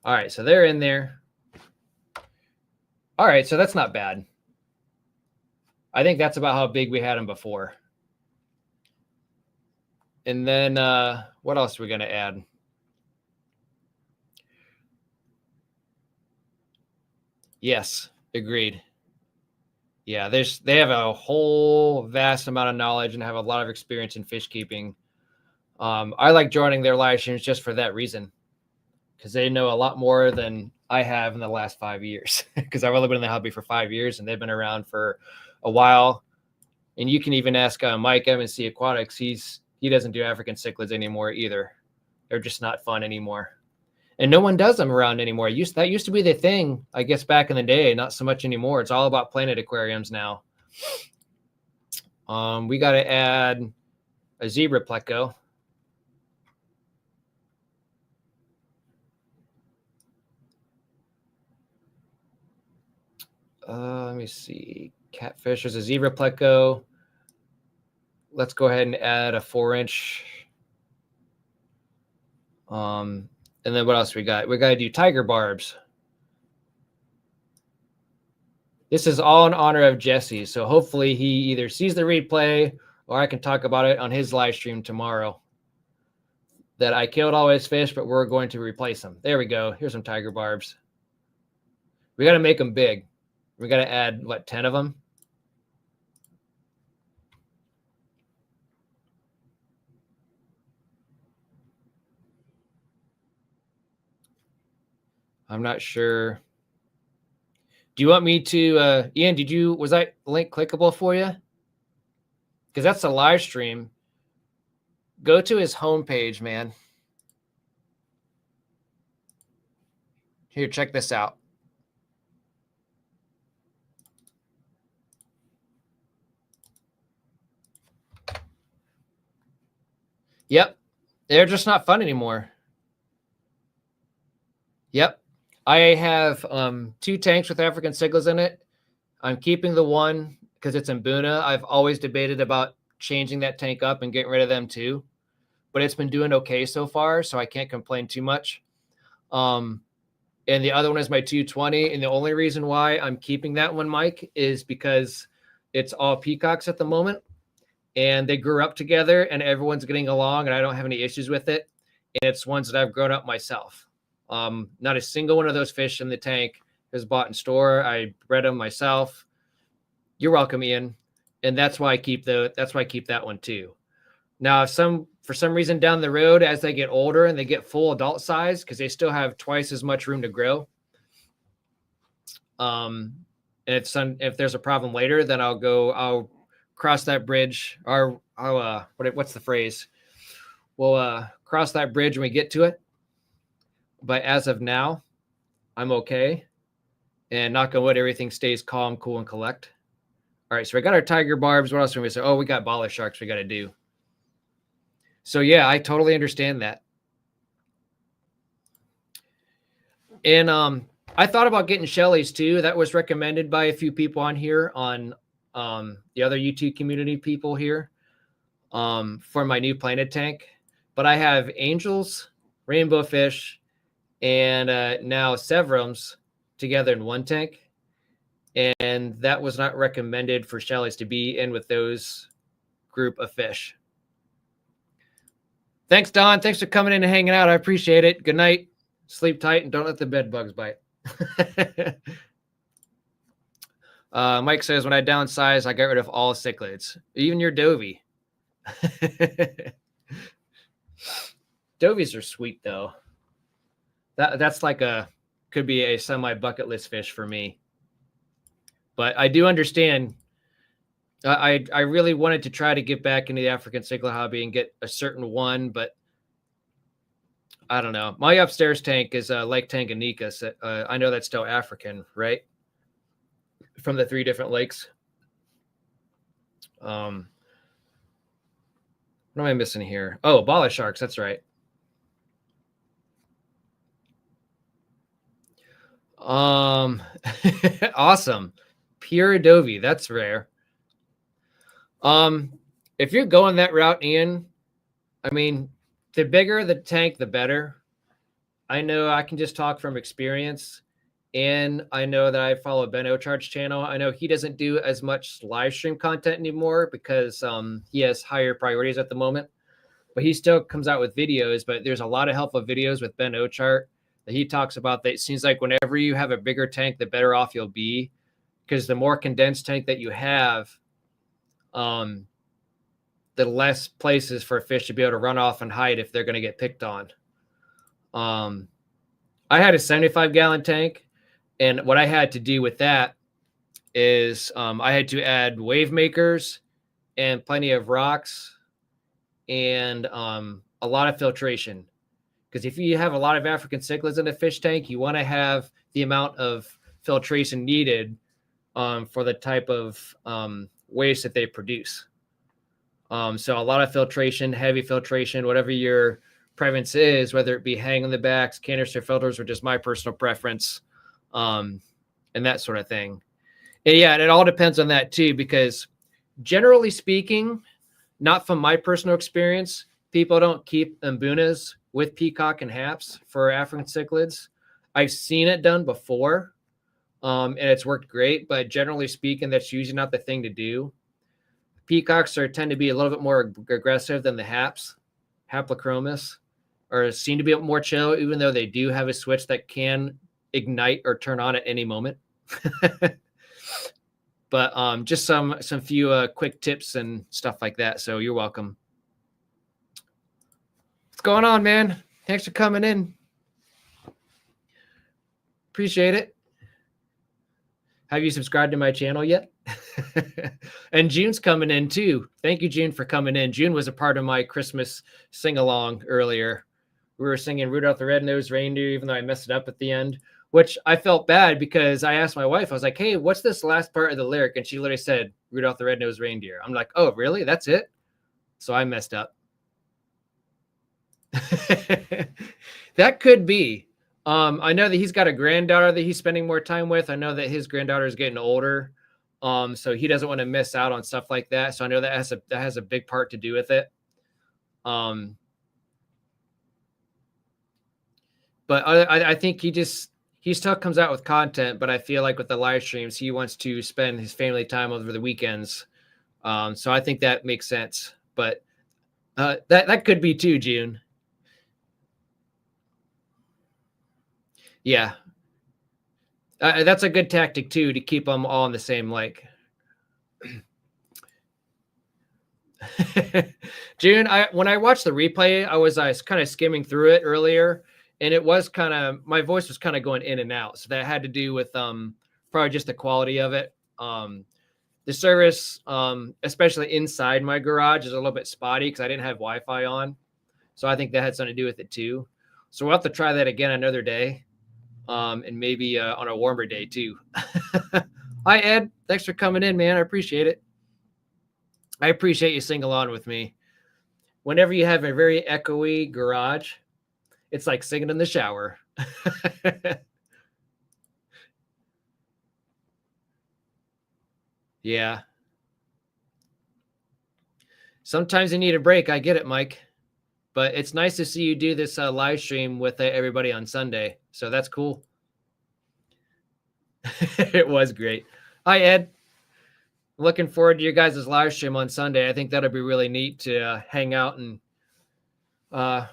S1: All right, so they're in there. All right, so that's not bad. I think that's about how big we had them before. And then what else are we gonna add? Yes, agreed. Yeah, they have a whole vast amount of knowledge and have a lot of experience in fish keeping. I like joining their live streams just for that reason, because they know a lot more than I have in the last 5 years. Because I've only been in the hobby for 5 years, and they've been around for a while. And you can even ask Mike, MNC Aquatics. He doesn't do African cichlids anymore either. They're just not fun anymore. And no one does them around anymore. That used to be the thing, I guess, back in the day. Not so much anymore. It's all about planet aquariums now. We got to add a zebra pleco. Let me see. Catfish. There's a zebra pleco. Let's go ahead and add a 4-inch. And then what else we got? We got to do tiger barbs. This is all in honor of Jesse. So hopefully he either sees the replay or I can talk about it on his live stream tomorrow. That I killed all his fish, but we're going to replace them. There we go. Here's some tiger barbs. We got to make them big. We got to add, what, 10 of them? I'm not sure. Do you want me to, Ian, was that link clickable for you? Because that's a live stream. Go to his homepage, man. Here, check this out. Yep. They're just not fun anymore. Yep. I have 2 tanks with African cichlids in it. I'm keeping the one because it's in Buna. I've always debated about changing that tank up and getting rid of them too, but it's been doing okay so far, so I can't complain too much. And the other one is my 220, and the only reason why I'm keeping that one, Mike, is because it's all peacocks at the moment, and they grew up together, and everyone's getting along, and I don't have any issues with it. And it's ones that I've grown up myself. Not a single one of those fish in the tank is bought in store. I bred them myself. You're welcome, Ian. And that's why I keep that one too. Now, for some reason down the road, as they get older and they get full adult size, because they still have twice as much room to grow. And if there's a problem later, then I'll cross that bridge, or what's the phrase? We'll cross that bridge when we get to it. But as of now, I'm okay. And knock on wood, everything stays calm, cool, and collect. All right, so we got our tiger barbs. What else are we say? Oh, we got baller sharks we got to do. So, yeah, I totally understand that. And I thought about getting Shelly's too. That was recommended by a few people on here, on the other YouTube community people here, for my new planet tank. But I have angels, rainbow fish, and now Severums together in one tank. And that was not recommended for Shelly's to be in with those group of fish. Thanks, Don. Thanks for coming in and hanging out. I appreciate it. Good night. Sleep tight and don't let the bed bugs bite. Mike says, when I downsize, I got rid of all cichlids, even your Dovey. Dovies are sweet though. That's like could be a semi bucket list fish for me. But I do understand. I really wanted to try to get back into the African cichlid hobby and get a certain one, but I don't know. My upstairs tank is Lake Tanganyika. So, I know that's still African, right? From the 3 different lakes. What am I missing here? Oh, bala sharks. That's right. Awesome. Pure Adobe. That's rare. If you're going that route, Ian, I mean, the bigger the tank, the better. I know I can just talk from experience, and I know that I follow Ben Ochard's channel. I know he doesn't do as much live stream content anymore because he has higher priorities at the moment, but he still comes out with videos. But there's a lot of helpful videos with Ben Ochart that he talks about that it seems like whenever you have a bigger tank, the better off you'll be, because the more condensed tank that you have, the less places for fish to be able to run off and hide if they're going to get picked on. I had a 75-gallon tank, and what I had to do with that is I had to add wave makers and plenty of rocks and a lot of filtration. Because if you have a lot of African cichlids in a fish tank, you want to have the amount of filtration needed for the type of waste that they produce. So a lot of filtration, heavy filtration, whatever your preference is, whether it be hang on the backs, canister filters, or just my personal preference, and that sort of thing. And yeah, and it all depends on that too, because generally speaking, not from my personal experience, people don't keep mbunas with peacock and haps for African cichlids. I've seen it done before, and it's worked great, but generally speaking, that's usually not the thing to do. Peacocks tend to be a little bit more aggressive than the haps. Haplochromis are seen to be more chill, even though they do have a switch that can ignite or turn on at any moment. But just some few quick tips and stuff like that. So you're welcome. What's going on, man? Thanks for coming in. Appreciate it. Have you subscribed to my channel yet? And June's coming in too. Thank you, June, for coming in. June was a part of my Christmas sing-along earlier. We were singing Rudolph the Red-Nosed Reindeer, even though I messed it up at the end, which I felt bad because I asked my wife, I was like, hey, what's this last part of the lyric? And she literally said, Rudolph the Red-Nosed Reindeer. I'm like, oh, really? That's it? So I messed up. That could be. I know that he's got a granddaughter that he's spending more time with. I know that his granddaughter is getting older. So he doesn't want to miss out on stuff like that. So I know that has a big part to do with it. But I think he still comes out with content, but I feel like with the live streams, he wants to spend his family time over the weekends. So I think that makes sense. But that could be too, June. Yeah. That's a good tactic too, to keep them all in the same lake. June, when I watched the replay, I was kind of skimming through it earlier, and it was kind of, my voice was kind of going in and out. So that had to do with probably just the quality of it. The service, especially inside my garage, is a little bit spotty because I didn't have Wi-Fi on. So I think that had something to do with it too. So we'll have to try that again another day. And maybe on a warmer day too. Hi, Ed. Thanks for coming in, man. I appreciate it. I appreciate you singing along with me. Whenever you have a very echoey garage, it's like singing in the shower. Yeah. Sometimes you need a break. I get it, Mike. But it's nice to see you do this live stream with everybody on Sunday. So that's cool. It was great. Hi, Ed. Looking forward to your guys' live stream on Sunday. I think that'll be really neat to hang out and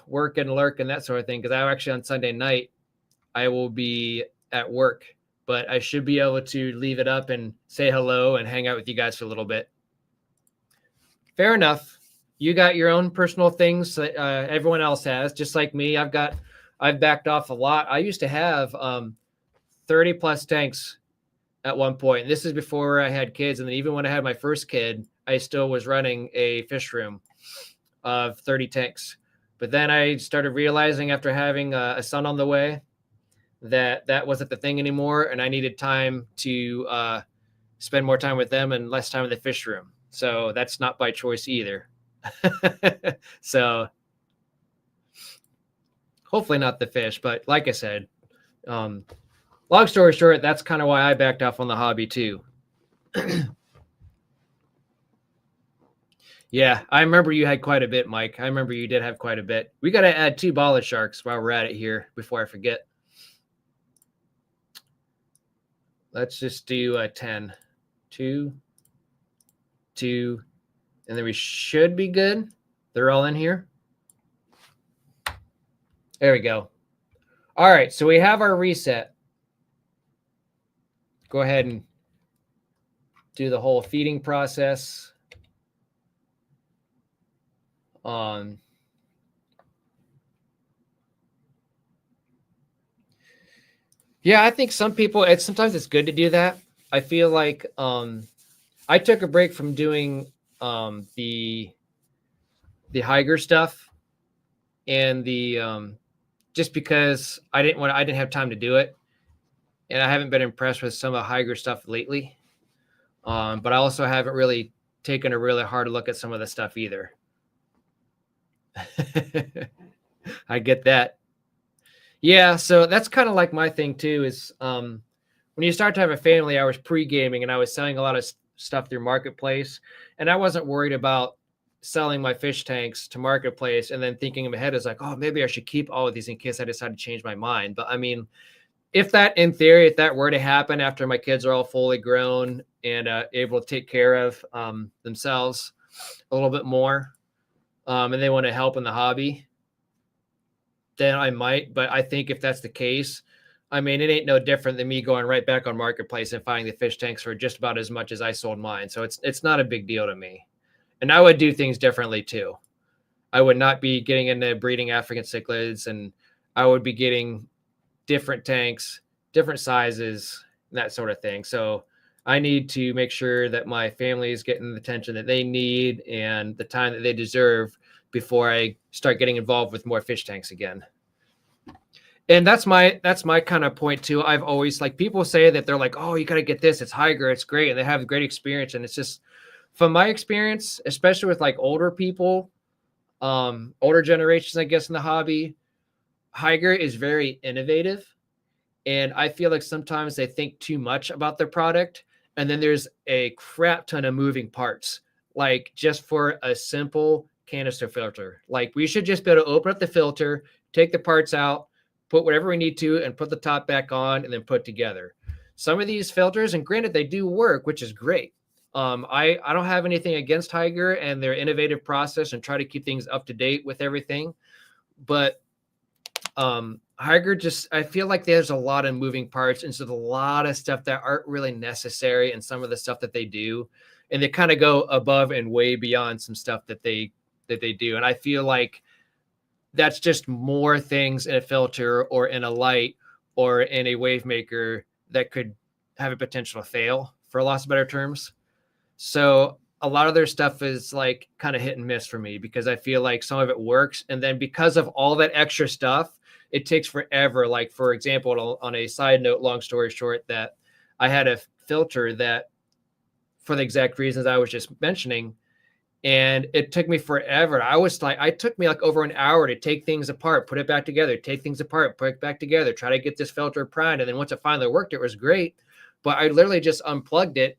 S1: work and lurk and that sort of thing. Because I'm actually on Sunday night. I will be at work, but I should be able to leave it up and say hello and hang out with you guys for a little bit. Fair enough. You got your own personal things that everyone else has, just like me. I've backed off a lot. I used to have 30 plus tanks at one point. This is before I had kids. And then even when I had my first kid, I still was running a fish room of 30 tanks. But then I started realizing after having a son on the way that wasn't the thing anymore. And I needed time to spend more time with them and less time in the fish room. So that's not by choice either. So hopefully not the fish, but like I said, long story short, that's kind of why I backed off on the hobby too. Yeah, I remember you had quite a bit, Mike. I remember you did have quite a bit. We got to add 2 bala sharks while we're at it here before I forget. Let's just do 10. 2, 2, and then we should be good. They're all in here. There we go. All right, so we have our reset. Go ahead and do the whole feeding process. Yeah, I think some people, sometimes it's good to do that. I feel like I took a break from doing the Higer stuff and the just because I didn't have time to do it, and I haven't been impressed with some of the Higer stuff lately. But I also haven't really taken a really hard look at some of the stuff either. I get that. Yeah, so that's kind of like my thing too, is when you start to have a family, I was pre-gaming and I was selling a lot of stuff through Marketplace, and I wasn't worried about selling my fish tanks to Marketplace and then thinking in my head is like, oh, maybe I should keep all of these in case I decide to change my mind. But I mean, if that were to happen after my kids are all fully grown and able to take care of themselves a little bit more, and they want to help in the hobby, then I might. But I think if that's the case, I mean, it ain't no different than me going right back on Marketplace and finding the fish tanks for just about as much as I sold mine. So it's not a big deal to me. And I would do things differently too. I would not be getting into breeding African cichlids, and I would be getting different tanks, different sizes, that sort of thing. So I need to make sure that my family is getting the attention that they need and the time that they deserve before I start getting involved with more fish tanks again. And that's my kind of point too. I've always, like, people say that they're like, oh, you got to get this. It's Higer. It's great. And they have a great experience. And it's just, from my experience, especially with like older people, older generations, I guess, in the hobby, Higer is very innovative. And I feel like sometimes they think too much about their product. And then there's a crap ton of moving parts, like just for a simple canister filter. Like, we should just be able to open up the filter, take the parts out, put whatever we need to, and put the top back on, and then put together. Some of these filters, and granted, they do work, which is great. I don't have anything against Higer and their innovative process and try to keep things up to date with everything. But Higer, just, I feel like there's a lot of moving parts, and so a lot of stuff that aren't really necessary, and some of the stuff that they do, and they kind of go above and way beyond some stuff that they do. And I feel like that's just more things in a filter or in a light or in a wave maker that could have a potential to fail, for lots of better terms. So a lot of their stuff is like kind of hit and miss for me, because I feel like some of it works, and then because of all that extra stuff, it takes forever. Like, for example, on a side note, long story short, that I had a filter that, for the exact reasons I was just mentioning, and it took me forever. It took me like over an hour to take things apart, put it back together, take things apart, put it back together, try to get this filter primed. And then once it finally worked, it was great. But I literally just unplugged it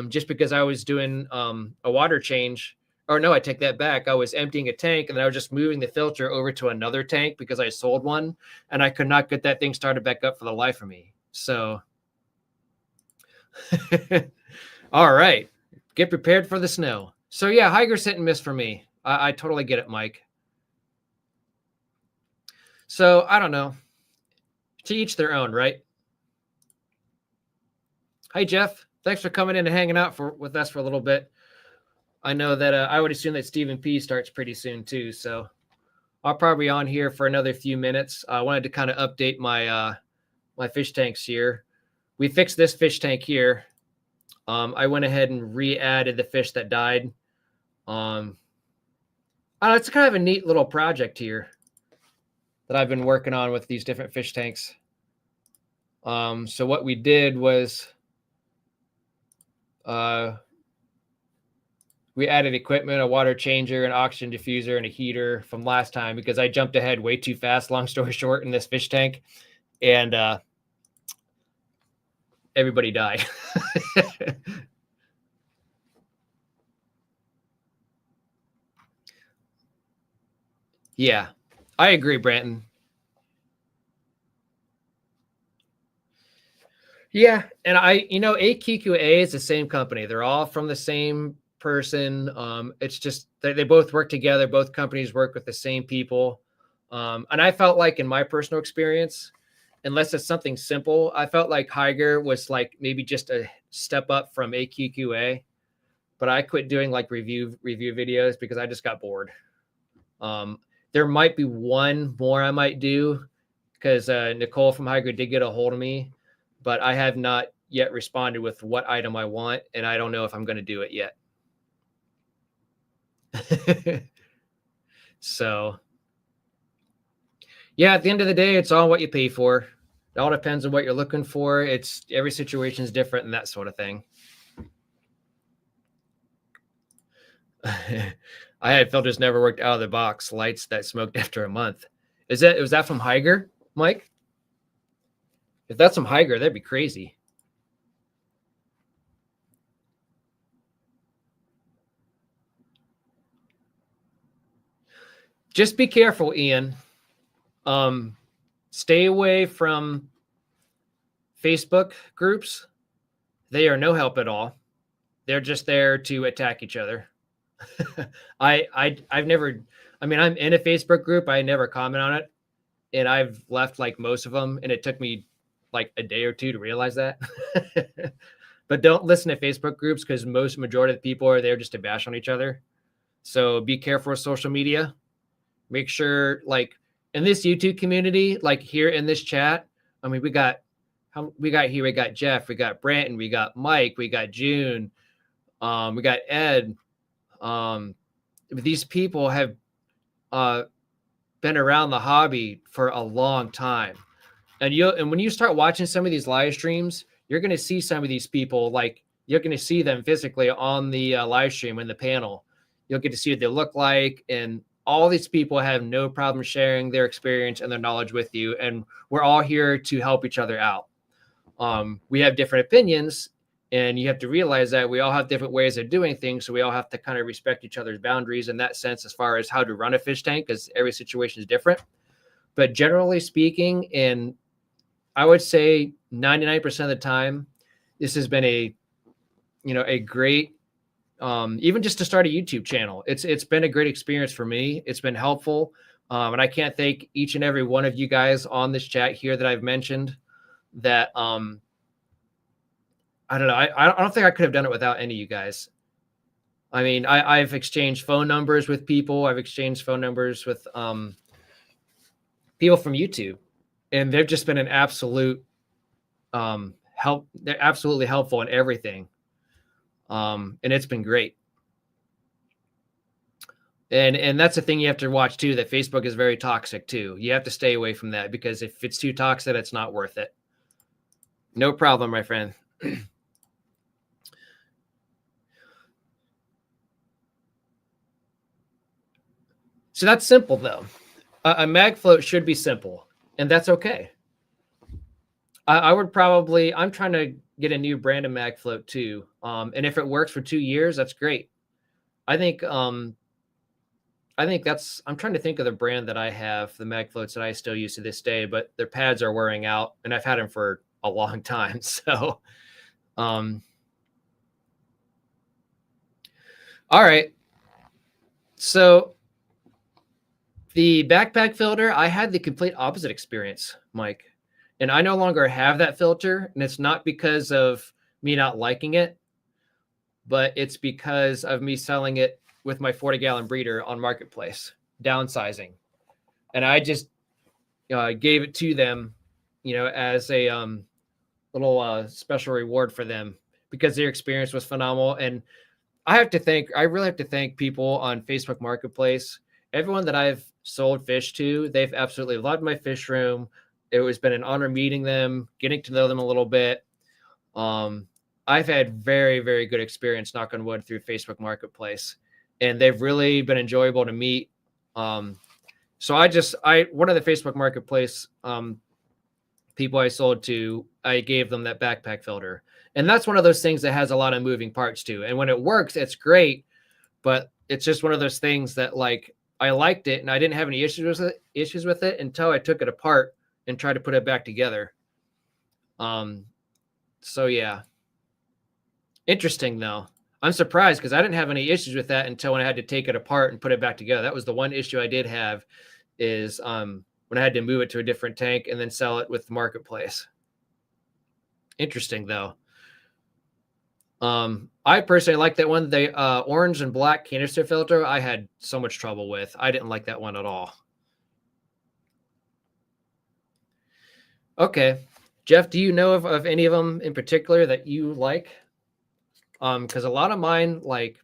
S1: just because I was doing a water change. Or no, I take that back. I was emptying a tank, and then I was just moving the filter over to another tank because I sold one, and I could not get that thing started back up for the life of me. So, all right, get prepared for the snow. So yeah, Higer's hit and miss for me. I totally get it, Mike. So I don't know. To each their own, right? Hi, Jeff. Thanks for coming in and hanging out with us for a little bit. I know that I would assume that Stephen P starts pretty soon too, so I'll probably be on here for another few minutes. I wanted to kind of update my my fish tanks here. We fixed this fish tank here. I went ahead and re-added the fish that died. It's kind of a neat little project here that I've been working on with these different fish tanks. So what we did was we added equipment, a water changer, an oxygen diffuser, and a heater from last time because I jumped ahead way too fast, long story short, in this fish tank. And everybody died. Yeah, I agree, Branton. Yeah, and AQQA is the same company. They're all from the same person. It's just they both work together. Both companies work with the same people. And I felt like in my personal experience, unless it's something simple, I felt like Higer was like maybe just a step up from AQQA. But I quit doing like review videos because I just got bored. There might be one more I might do because Nicole from Higer did get a hold of me, but I have not yet responded with what item I want, and I don't know if I'm going to do it yet. So, yeah, at the end of the day, it's all what you pay for. It all depends on what you're looking for. It's every situation is different and that sort of thing. I had filters never worked out of the box. Lights that smoked after a month. Was that from Higer, Mike? If that's from Higer, that'd be crazy. Just be careful, Ian. Stay away from Facebook groups. They are no help at all. They're just there to attack each other. I've never, I'm in a Facebook group. I never comment on it. And I've left like most of them. And it took me like a day or two to realize that. But don't listen to Facebook groups because majority of the people are there just to bash on each other. So be careful with social media. Make sure, like in this YouTube community, like here in this chat, we got Jeff, we got Branton, we got Mike, we got June, we got Ed. These people have been around the hobby for a long time. And when you start watching some of these live streams, you're going to see some of these people, like you're going to see them physically on the live stream in the panel. You'll get to see what they look like. And all these people have no problem sharing their experience and their knowledge with you. And we're all here to help each other out. We have different opinions, and you have to realize that we all have different ways of doing things. So we all have to kind of respect each other's boundaries in that sense, as far as how to run a fish tank, because every situation is different. But generally speaking, and I would say 99% of the time, this has been a great, even just to start a YouTube channel. It's been a great experience for me. It's been helpful. And I can't thank each and every one of you guys on this chat here that I've mentioned that, I don't know. I don't think I could have done it without any of you guys. I've exchanged phone numbers with people. I've exchanged phone numbers with people from YouTube, and they've just been an absolute help. They're absolutely helpful in everything. And it's been great. And that's the thing you have to watch too, that Facebook is very toxic too. You have to stay away from that, because if it's too toxic, it's not worth it. No problem, my friend. So that's simple though. A mag float should be simple, and that's okay. I would probably, I'm trying to get a new brand of mag float too. And if it works for 2 years, that's great. I think that's, I'm trying to think of the brand that I have, the mag floats that I still use to this day, but their pads are wearing out, and I've had them for a long time. So, all right. So the backpack filter, I had the complete opposite experience, Mike. And I no longer have that filter. And it's not because of me not liking it, but it's because of me selling it with my 40-gallon breeder on Marketplace, downsizing. And I just gave it to them, as a little special reward for them because their experience was phenomenal. And I really have to thank people on Facebook Marketplace. Everyone that I've sold fish to, they've absolutely loved my fish room. It has been an honor meeting them, getting to know them a little bit. I've had very, very good experience, knock on wood, through Facebook Marketplace, and they've really been enjoyable to meet. So one of the Facebook Marketplace people I sold to, I gave them that backpack filter. And that's one of those things that has a lot of moving parts too. And when it works, it's great, but it's just one of those things that, like, I liked it and I didn't have any issues with it until I took it apart and tried to put it back together. So yeah. Interesting though. I'm surprised because I didn't have any issues with that until when I had to take it apart and put it back together. That was the one issue I did have, is when I had to move it to a different tank and then sell it with the Marketplace. Interesting though. I personally like that one. The orange and black canister filter, I had so much trouble with. I didn't like that one at all. Okay. Jeff, do you know of any of them in particular that you like? Because a lot of mine, like,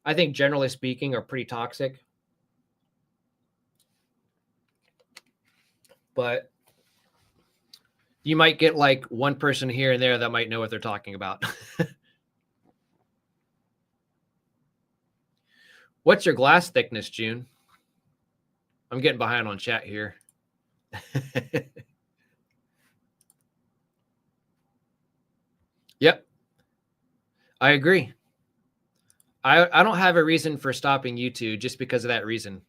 S1: I think generally speaking, are pretty toxic. But you might get like one person here and there that might know what they're talking about. What's your glass thickness, June? I'm getting behind on chat here. Yep. I agree. I don't have a reason for stopping you two just because of that reason.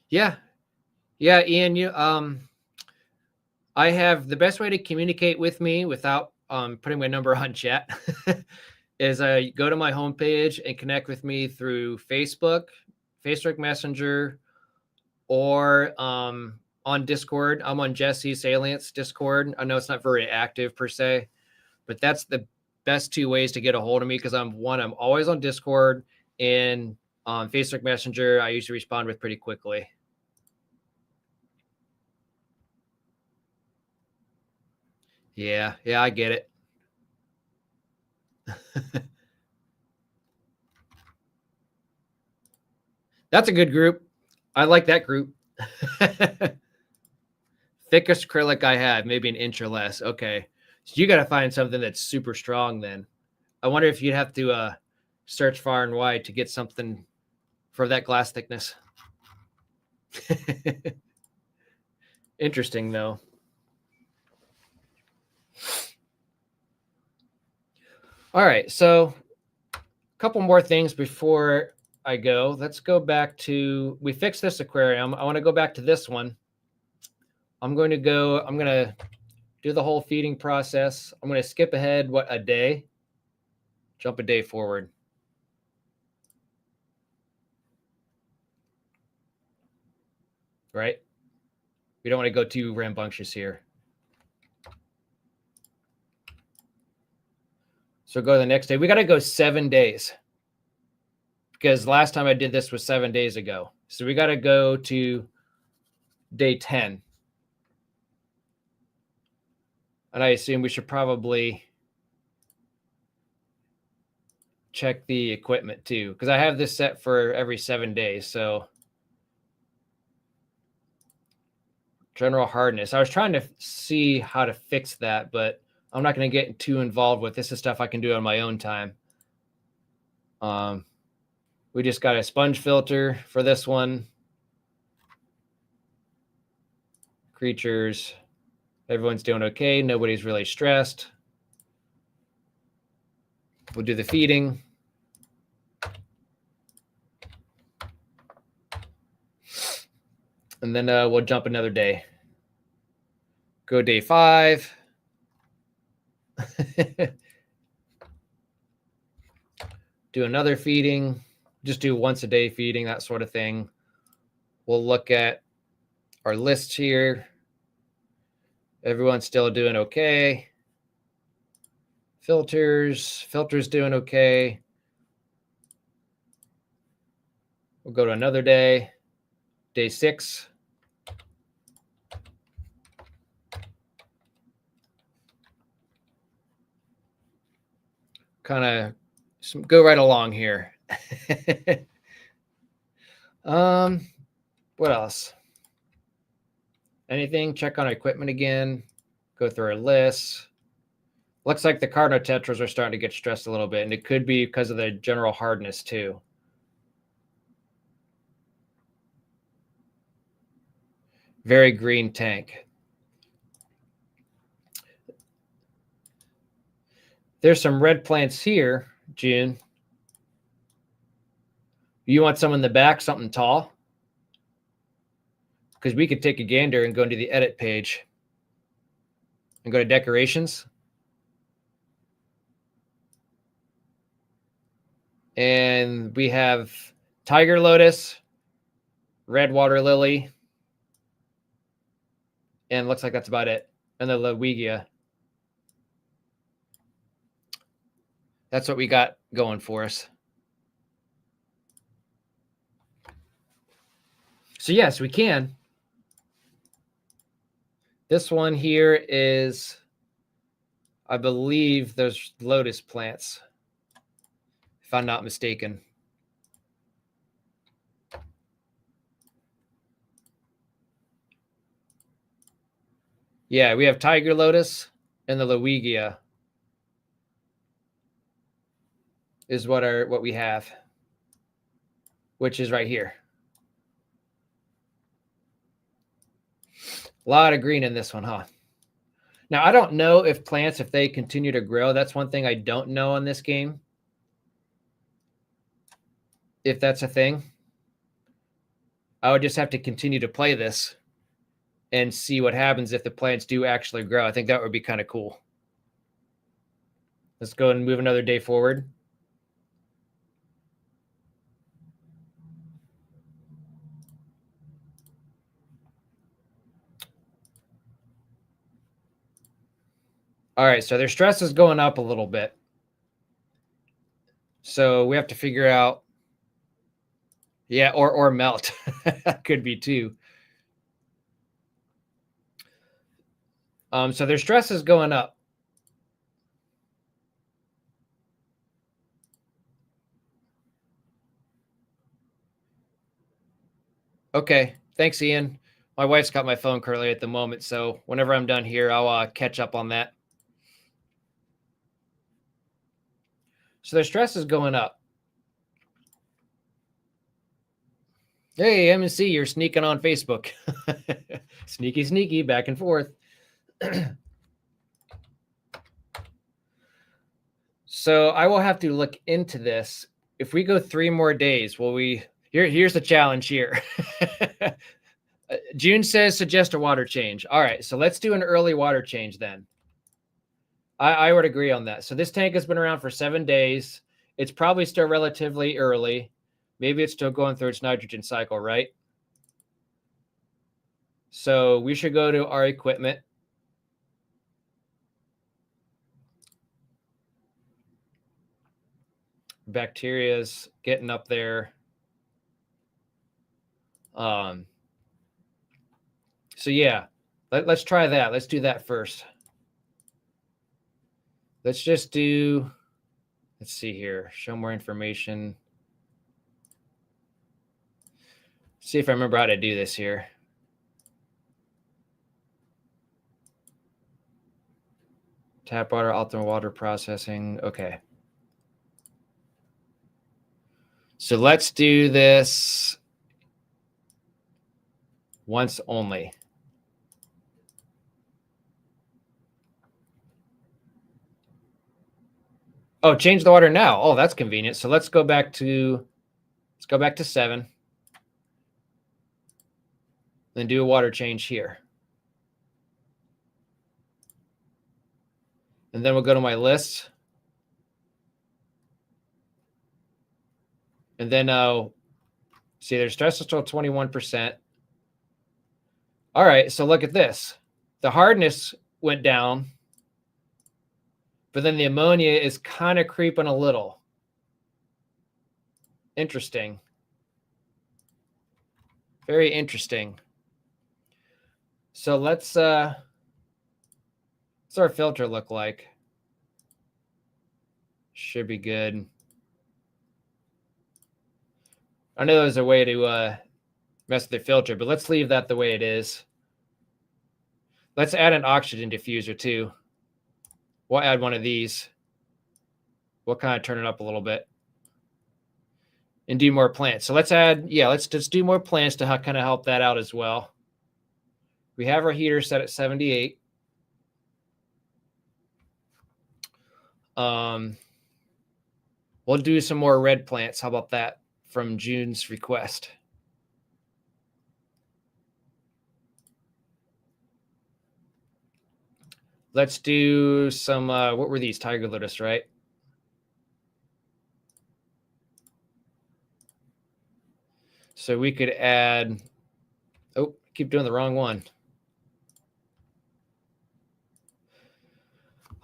S1: Yeah. Yeah, Ian, I have the best way to communicate with me without putting my number on chat is go to my homepage and connect with me through Facebook Messenger, or on Discord. I'm on Jesse Salient's Discord. I know it's not very active per se, but that's the best two ways to get a hold of me, because I'm always on Discord, and on Facebook Messenger, I usually respond with pretty quickly. Yeah, I get it. That's a good group. I like that group. Thickest acrylic I have, maybe an inch or less. Okay. So you got to find something that's super strong then. I wonder if you'd have to search far and wide to get something for that glass thickness. Interesting though. All right. So a couple more things before I go. Let's go back to, we fixed this aquarium. I want to go back to this one. I'm going to do the whole feeding process. I'm going to skip ahead, a day? Jump a day forward. Right? We don't want to go too rambunctious here. So go to the next day. We got to go 7 days, because last time I did this was 7 days ago. So we got to go to day 10. And I assume we should probably check the equipment too, because I have this set for every 7 days. So general hardness. I was trying to see how to fix that, but I'm not going to get too involved with this. Is stuff I can do on my own time. We just got a sponge filter for this one. Creatures. Everyone's doing okay. Nobody's really stressed. We'll do the feeding. And then we'll jump another day. Go day 5. Do another feeding. Just do once a day feeding, that sort of thing. We'll look at our list here. Everyone's still doing okay. Filters doing okay. We'll go to another day, day 6. Kind of go right along here. What else? Anything? Check on equipment again. Go through our list. Looks like the Cardinal Tetras are starting to get stressed a little bit, and it could be because of the general hardness too. Very green tank. There's some red plants here, June. You want some in the back, something tall? Because we could take a gander and go into the edit page and go to decorations. And we have tiger lotus, red water lily, and looks like that's about it. And the Loewigia. That's what we got going for us. So yes, we can. This one here is, I believe, those lotus plants, if I'm not mistaken. Yeah, we have tiger lotus and the Loewigia is what we have, which is right here. A lot of green in this one, huh? Now, I don't know if plants, if they continue to grow, that's one thing I don't know on this game. If that's a thing, I would just have to continue to play this and see what happens if the plants do actually grow. I think that would be kind of cool. Let's go and move another day forward. All right, so their stress is going up a little bit. So we have to figure out, yeah, or melt. Could be too. So their stress is going up. Okay, thanks, Ian. My wife's got my phone currently at the moment, so whenever I'm done here, I'll catch up on that. So their stress is going up. Hey, MNC, you're sneaking on Facebook. Sneaky, sneaky, back and forth. So I will have to look into this. If we go 3 more days, will we? Here's the challenge here. June says suggest a water change. All right, so let's do an early water change then. I would agree on that. So this tank has been around for 7 days. It's probably still relatively early. Maybe it's still going through its nitrogen cycle, right? So we should go to our equipment. Bacteria's getting up there. So yeah, let's try that. Let's do that first. Let's just do, let's see here, show more information. See if I remember how to do this here. Tap water, optimal water processing. Okay. So let's do this once only. Oh, change the water now. Oh, that's convenient. So let's go back to 7. Then do a water change here. And then we'll go to my list. And then see, their stress is still 21%. All right, so look at this. The hardness went down, but then the ammonia is kind of creeping a little. Interesting. Very interesting. So what's our filter look like? Should be good. I know there's a way to mess with the filter, but let's leave that the way it is. Let's add an oxygen diffuser too. We'll add one of these. We'll kind of turn it up a little bit and do more plants. So let's add, let's just do more plants to kind of help that out as well. We have our heater set at 78. We'll do some more red plants. How about that from June's request? Let's do some, what were these? Tiger lotus, right? So we could add, oh, keep doing the wrong one.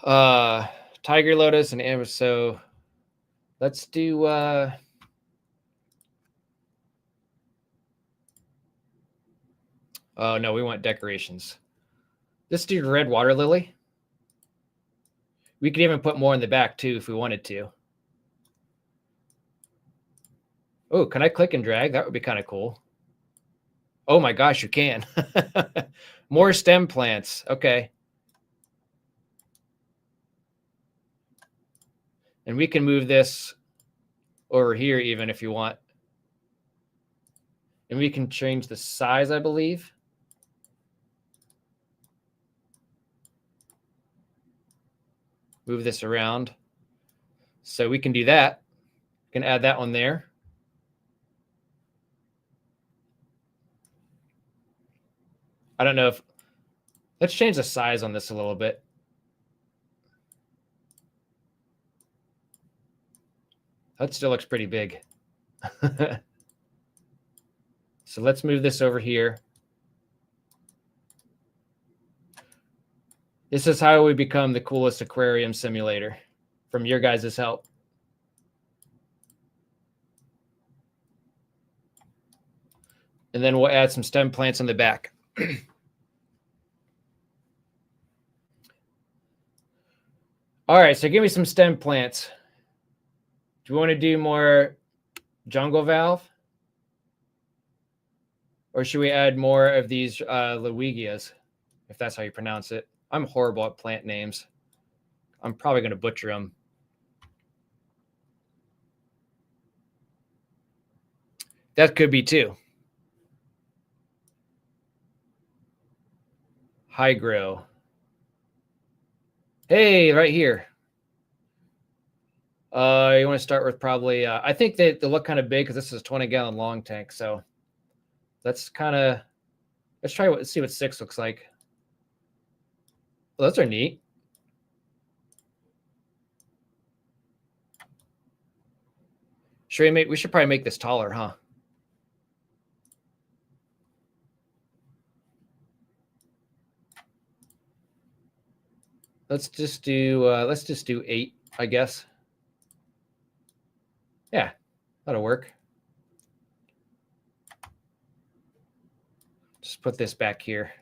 S1: Tiger lotus and amber. So let's do, oh no, we want decorations. Let's do red water lily. We could even put more in the back too if we wanted to. Oh, can I click and drag? That would be kind of cool. Oh my gosh, you can. More stem plants. Okay. And we can move this over here even if you want. And we can change the size, I believe. Move this around. So we can do that. We can add that one there. I don't know if, let's change the size on this a little bit. That still looks pretty big. So let's move this over here. This is how we become the coolest aquarium simulator from your guys' help. And then we'll add some stem plants in the back. All right, so give me some stem plants. Do we want to do more jungle valve? Or should we add more of these Luigias, if that's how you pronounce it? I'm horrible at plant names. I'm probably going to butcher them. That could be too. Hygro. Hey, right here. You want to start with probably, I think they look kind of big because this is a 20-gallon long tank. So let's try let's see what 6 looks like. Well, those are neat. We should probably make this taller, huh? Let's just do 8, I guess. Yeah, that'll work. Just put this back here.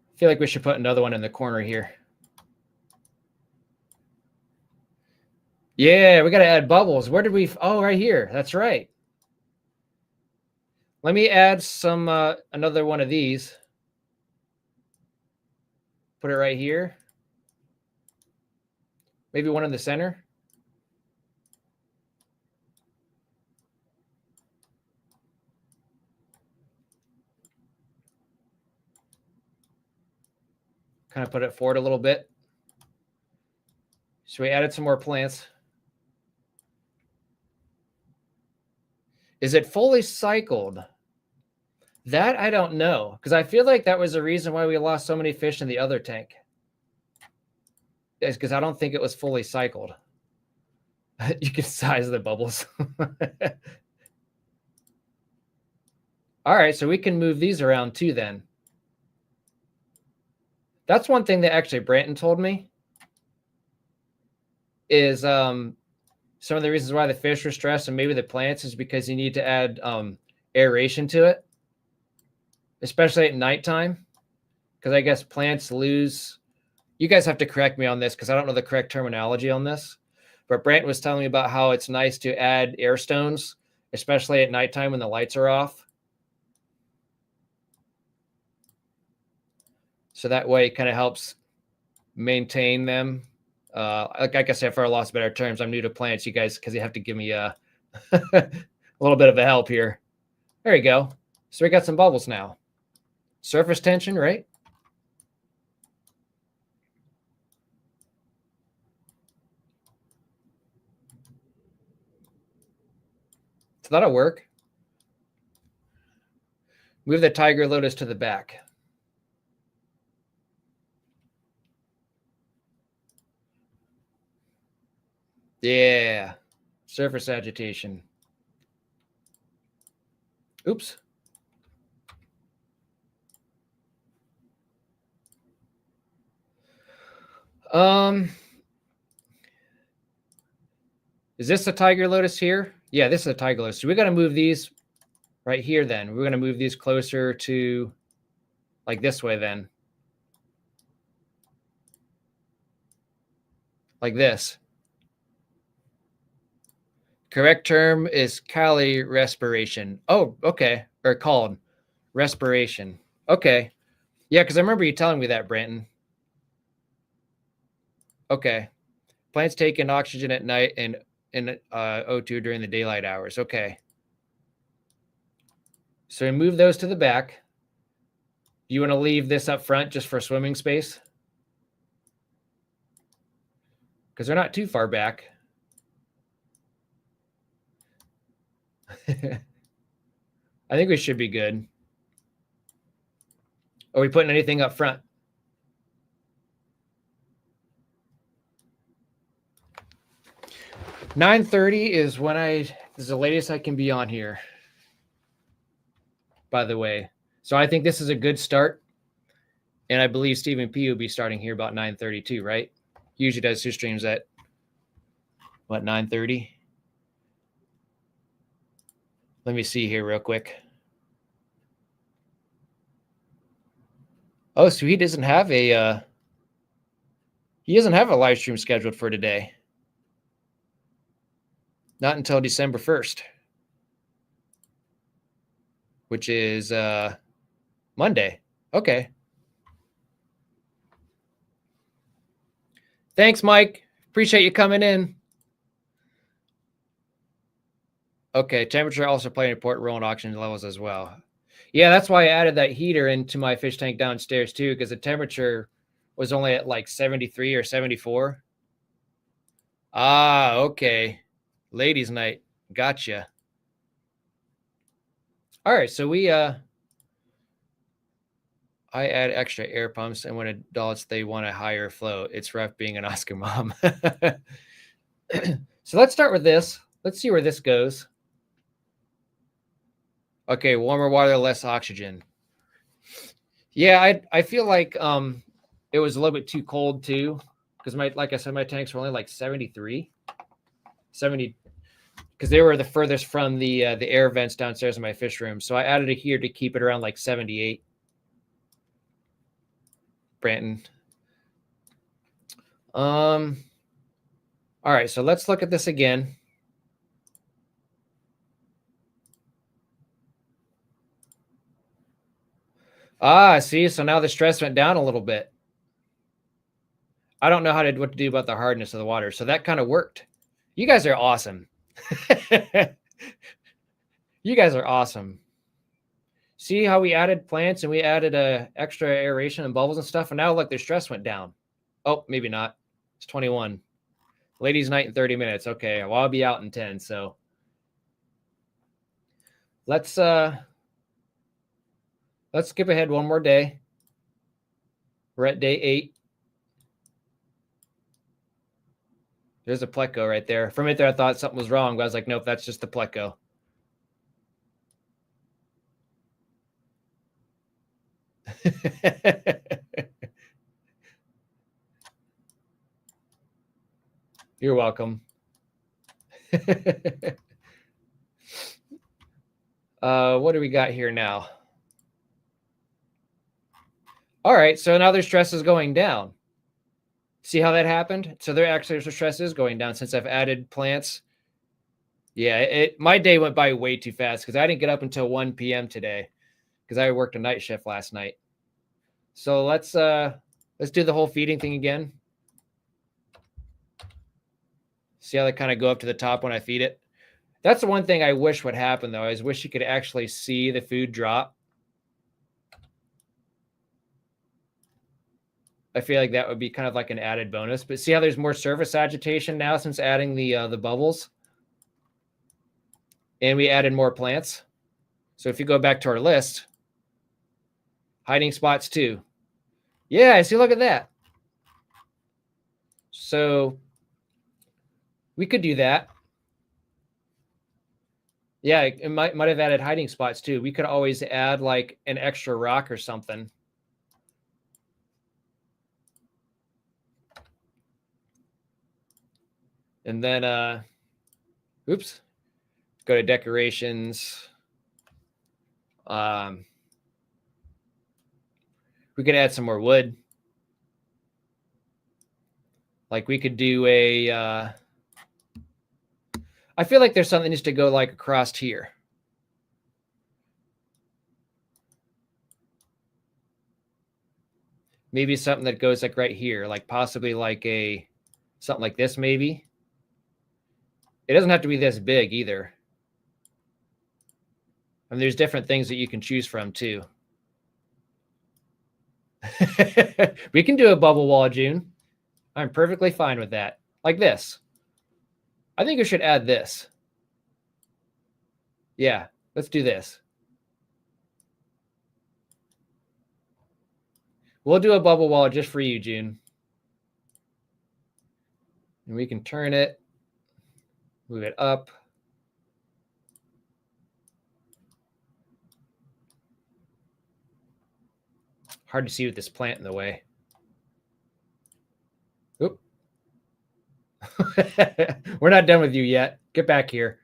S1: I feel like we should put another one in the corner here. Yeah, we got to add bubbles. Where did we? Oh, right here. That's right. Let me add some another one of these. Put it right here. Maybe one in the center. Kind of put it forward a little bit. So we added some more plants. Is it fully cycled? That I don't know, because I feel like that was the reason why we lost so many fish in the other tank. Is because I don't think it was fully cycled. You can size the bubbles. All right, so we can move these around too then. That's one thing that actually Branton told me is some of the reasons why the fish are stressed and maybe the plants is because you need to add aeration to it, especially at nighttime. Because I guess plants lose. You guys have to correct me on this because I don't know the correct terminology on this. But Branton was telling me about how it's nice to add air stones, especially at nighttime when the lights are off. So that way it kind of helps maintain them. Like I said, for a loss of better terms, I'm new to plants, you guys, because you have to give me a little bit of a help here. There you go. So we got some bubbles now. Surface tension, right? So that'll work. Move the tiger lotus to the back. Yeah. Surface agitation. Oops. Is this the tiger lotus here? Yeah, this is a tiger lotus. So we got to move these right here then. We're going to move these closer to like this way then. Like this. Correct term is Kali respiration. Oh, okay. Or called respiration. Okay. Yeah, because I remember you telling me that, Branton. Okay. Plants take in oxygen at night and O2 during the daylight hours. Okay. So we move those to the back. You want to leave this up front just for swimming space? Because they're not too far back. I think we should be good. Are we putting anything up front? $9:30 is when this is the latest I can be on here, by the way. So I think this is a good start. And I believe Stephen P will be starting here about 9:32, right? He usually does his streams at what, 9:30? Let me see here real quick. Oh, so he doesn't have a live stream scheduled for today. Not until December 1st, which is Monday. Okay. Thanks, Mike. Appreciate you coming in. Okay, temperature also played an important role in oxygen levels as well. Yeah, that's why I added that heater into my fish tank downstairs too, because the temperature was only at like 73 or 74. Ah, okay. Ladies' night. Gotcha. All right, so I add extra air pumps, and when adults they want a higher flow. It's rough being an Oscar mom. So let's start with this. Let's see where this goes. Okay, warmer water, less oxygen. Yeah, I feel like it was a little bit too cold too, because like I said, my tanks were only like 73, 70, because they were the furthest from the air vents downstairs in my fish room. So I added it here to keep it around like 78. Branton. All right, so let's look at this again. Ah, see, so now the stress went down a little bit. I don't know what to do about the hardness of the water, so that kind of worked. You guys are awesome. You guys are awesome. See how we added plants and we added extra aeration and bubbles and stuff, and now look, their stress went down. Oh, maybe not. It's 21. Ladies' night in 30 minutes. Okay, well, I'll be out in 10, so let's skip ahead one more day. We're at day 8. There's a pleco right there. For a minute there, I thought something was wrong, but I was like, nope, that's just the pleco. You're welcome. What do we got here now? All right, so now their stress is going down. See how that happened? So their stress is going down since I've added plants. Yeah, my day went by way too fast because I didn't get up until 1 p.m. today because I worked a night shift last night. So let's do the whole feeding thing again. See how they kind of go up to the top when I feed it? That's the one thing I wish would happen, though. I wish you could actually see the food drop. I feel like that would be kind of like an added bonus. But see how there's more surface agitation now since adding the bubbles? And we added more plants. So if you go back to our list, hiding spots too. Yeah, see, look at that. So we could do that. Yeah, it might have added hiding spots too. We could always add like an extra rock or something. And then, oops, go to decorations. We could add some more wood. Like we could do a, I feel like there's something that needs to go like across here. Maybe something that goes like right here, like possibly like something like this maybe. It doesn't have to be this big either. And there's different things that you can choose from too. We can do a bubble wall, June. I'm perfectly fine with that. Like this. I think we should add this. Yeah, let's do this. We'll do a bubble wall just for you, June. And we can turn it, move it up. Hard to see with this plant in the way. Oop. We're not done with you yet. Get back here.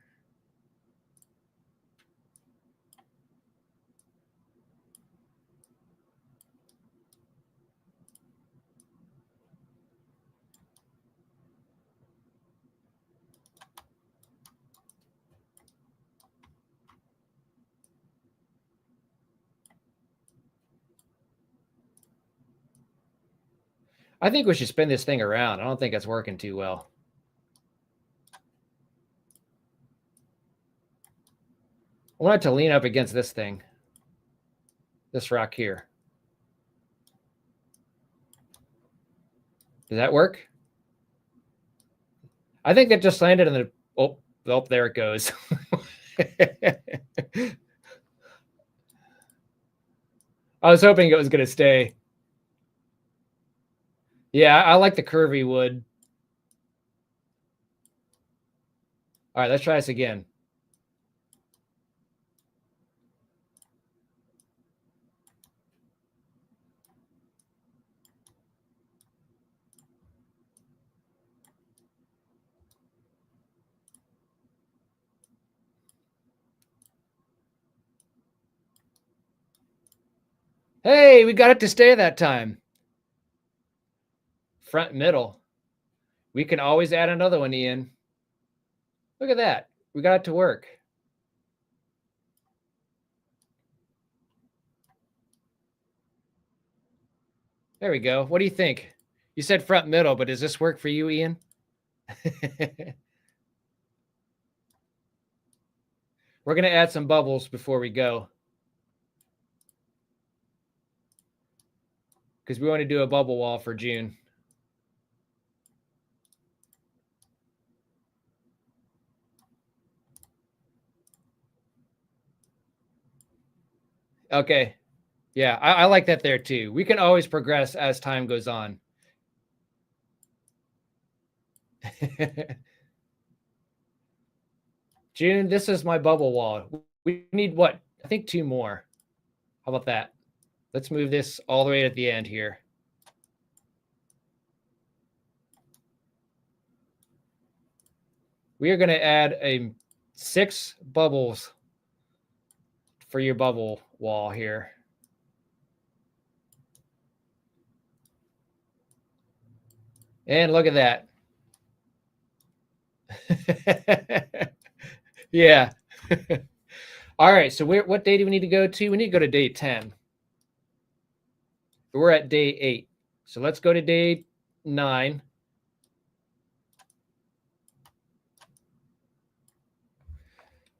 S1: I think we should spin this thing around. I don't think it's working too well. I want it to lean up against this thing. This rock here. Does that work? I think that just landed in the... Oh, there it goes. I was hoping it was going to stay. Yeah, I like the curvy wood. All right, let's try this again. Hey, we got it to stay that time. Front middle. We can always add another one, Ian. Look at that. We got it to work. There we go. What do you think? You said front middle, but does this work for you, Ian? We're going to add some bubbles before we go. Because we want to do a bubble wall for June. Okay. Yeah, I like that there too. We can always progress as time goes on. June, this is my bubble wall. We need what? I think 2 more. How about that? Let's move this all the way at the end here. We are going to add 6 bubbles for your bubble wall here. And look at that. Yeah. All right. So what day do we need to go to? We need to go to day 10. We're at day 8. So let's go to day 9.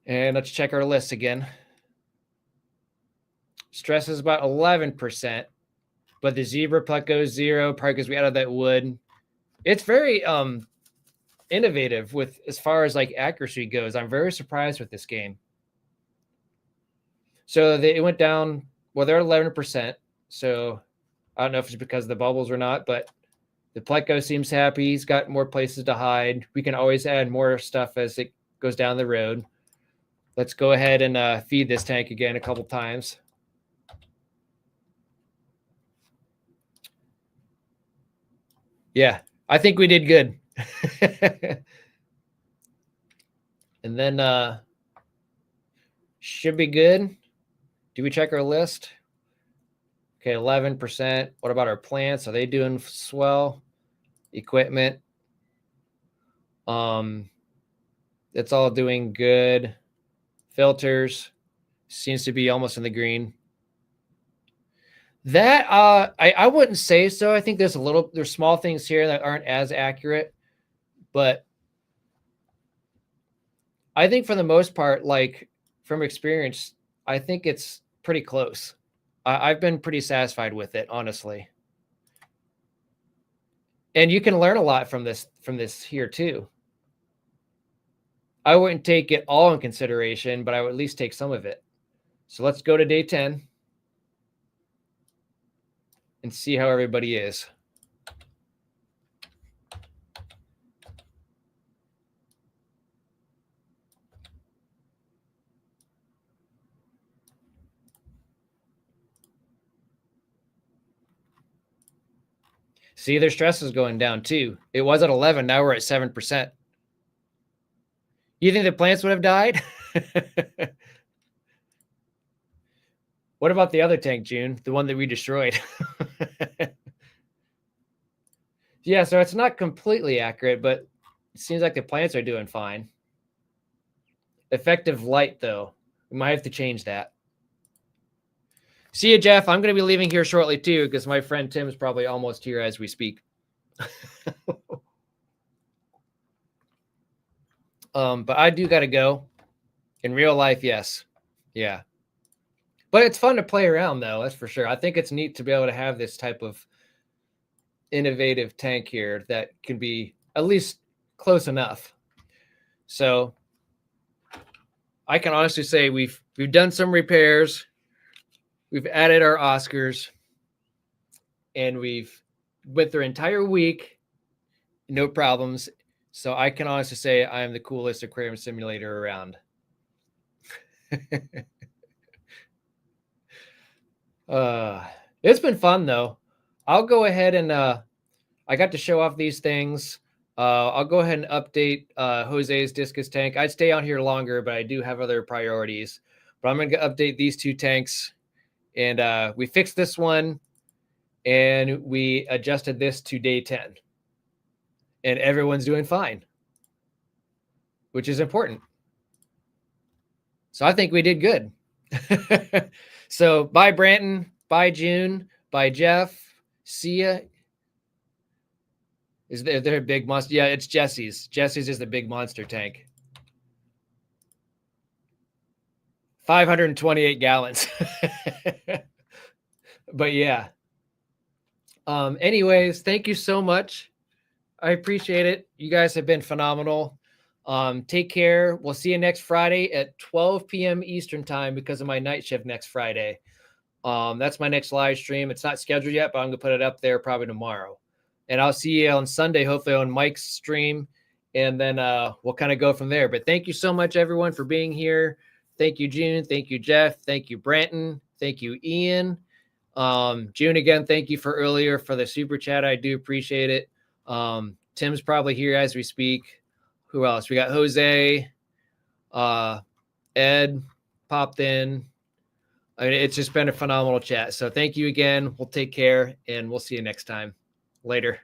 S1: And let's check our list again. Stress is about 11%, but the zebra puck goes 0, probably because we added that wood. It's very innovative with as far as like accuracy goes. I'm very surprised with this game. So it went down. Well, they're at 11%. So I don't know if it's because of the bubbles or not, but the Pleco seems happy. He's got more places to hide. We can always add more stuff as it goes down the road. Let's go ahead and feed this tank again a couple times. Yeah, I think we did good. And then should be good. Do we check our list? Okay, 11%. What about our plants? Are they doing swell? Equipment. It's all doing good. Filters seems to be almost in the green. That I wouldn't say so. I think there's small things here that aren't as accurate, but I think for the most part, like from experience, I think it's pretty close. I've been pretty satisfied with it, honestly. And you can learn a lot from this here too. I wouldn't take it all in consideration, but I would at least take some of it. So let's go to day 10 and see how everybody is. See, their stress is going down too. It was at 11. Now we're at 7%. You think the plants would have died? What about the other tank, June? The one that we destroyed? Yeah, so it's not completely accurate, but it seems like the plants are doing fine. Effective light, though. We might have to change that. See you, Jeff. I'm going to be leaving here shortly, too, because my friend Tim is probably almost here as we speak. But I do got to go. In real life, yes. Yeah. But it's fun to play around, though. That's for sure. I think it's neat to be able to have this type of innovative tank here that can be at least close enough. So I can honestly say we've done some repairs. We've added our Oscars, and we've went through an entire week, no problems. So I can honestly say I am the coolest aquarium simulator around. It's been fun though. I'll go ahead and I got to show off these things. I'll go ahead and update Jose's discus tank. I'd stay on here longer, but I do have other priorities. But I'm going to update these 2 tanks. And we fixed this one, and we adjusted this to day 10. And everyone's doing fine, which is important. So I think we did good. So bye, Branton. Bye, June. Bye, Jeff. See ya. Is there a big monster? Yeah, it's Jesse's. Jesse's is the big monster tank. 528 gallons. But yeah. Anyways, thank you so much. I appreciate it. You guys have been phenomenal. Take care. We'll see you next Friday at 12 p.m. Eastern time because of my night shift next Friday. That's my next live stream. It's not scheduled yet, but I'm going to put it up there probably tomorrow. and I'll see you on Sunday, hopefully on Mike's stream. And then we'll kind of go from there. But thank you so much, everyone, for being here. Thank you, June. Thank you, Jeff. Thank you, Branton. Thank you, Ian. June, again, thank you for earlier for the super chat. I do appreciate it. Tim's probably here as we speak. Who else? We got Jose. Ed popped in. I mean, it's just been a phenomenal chat. So thank you again. We'll take care, and we'll see you next time. Later.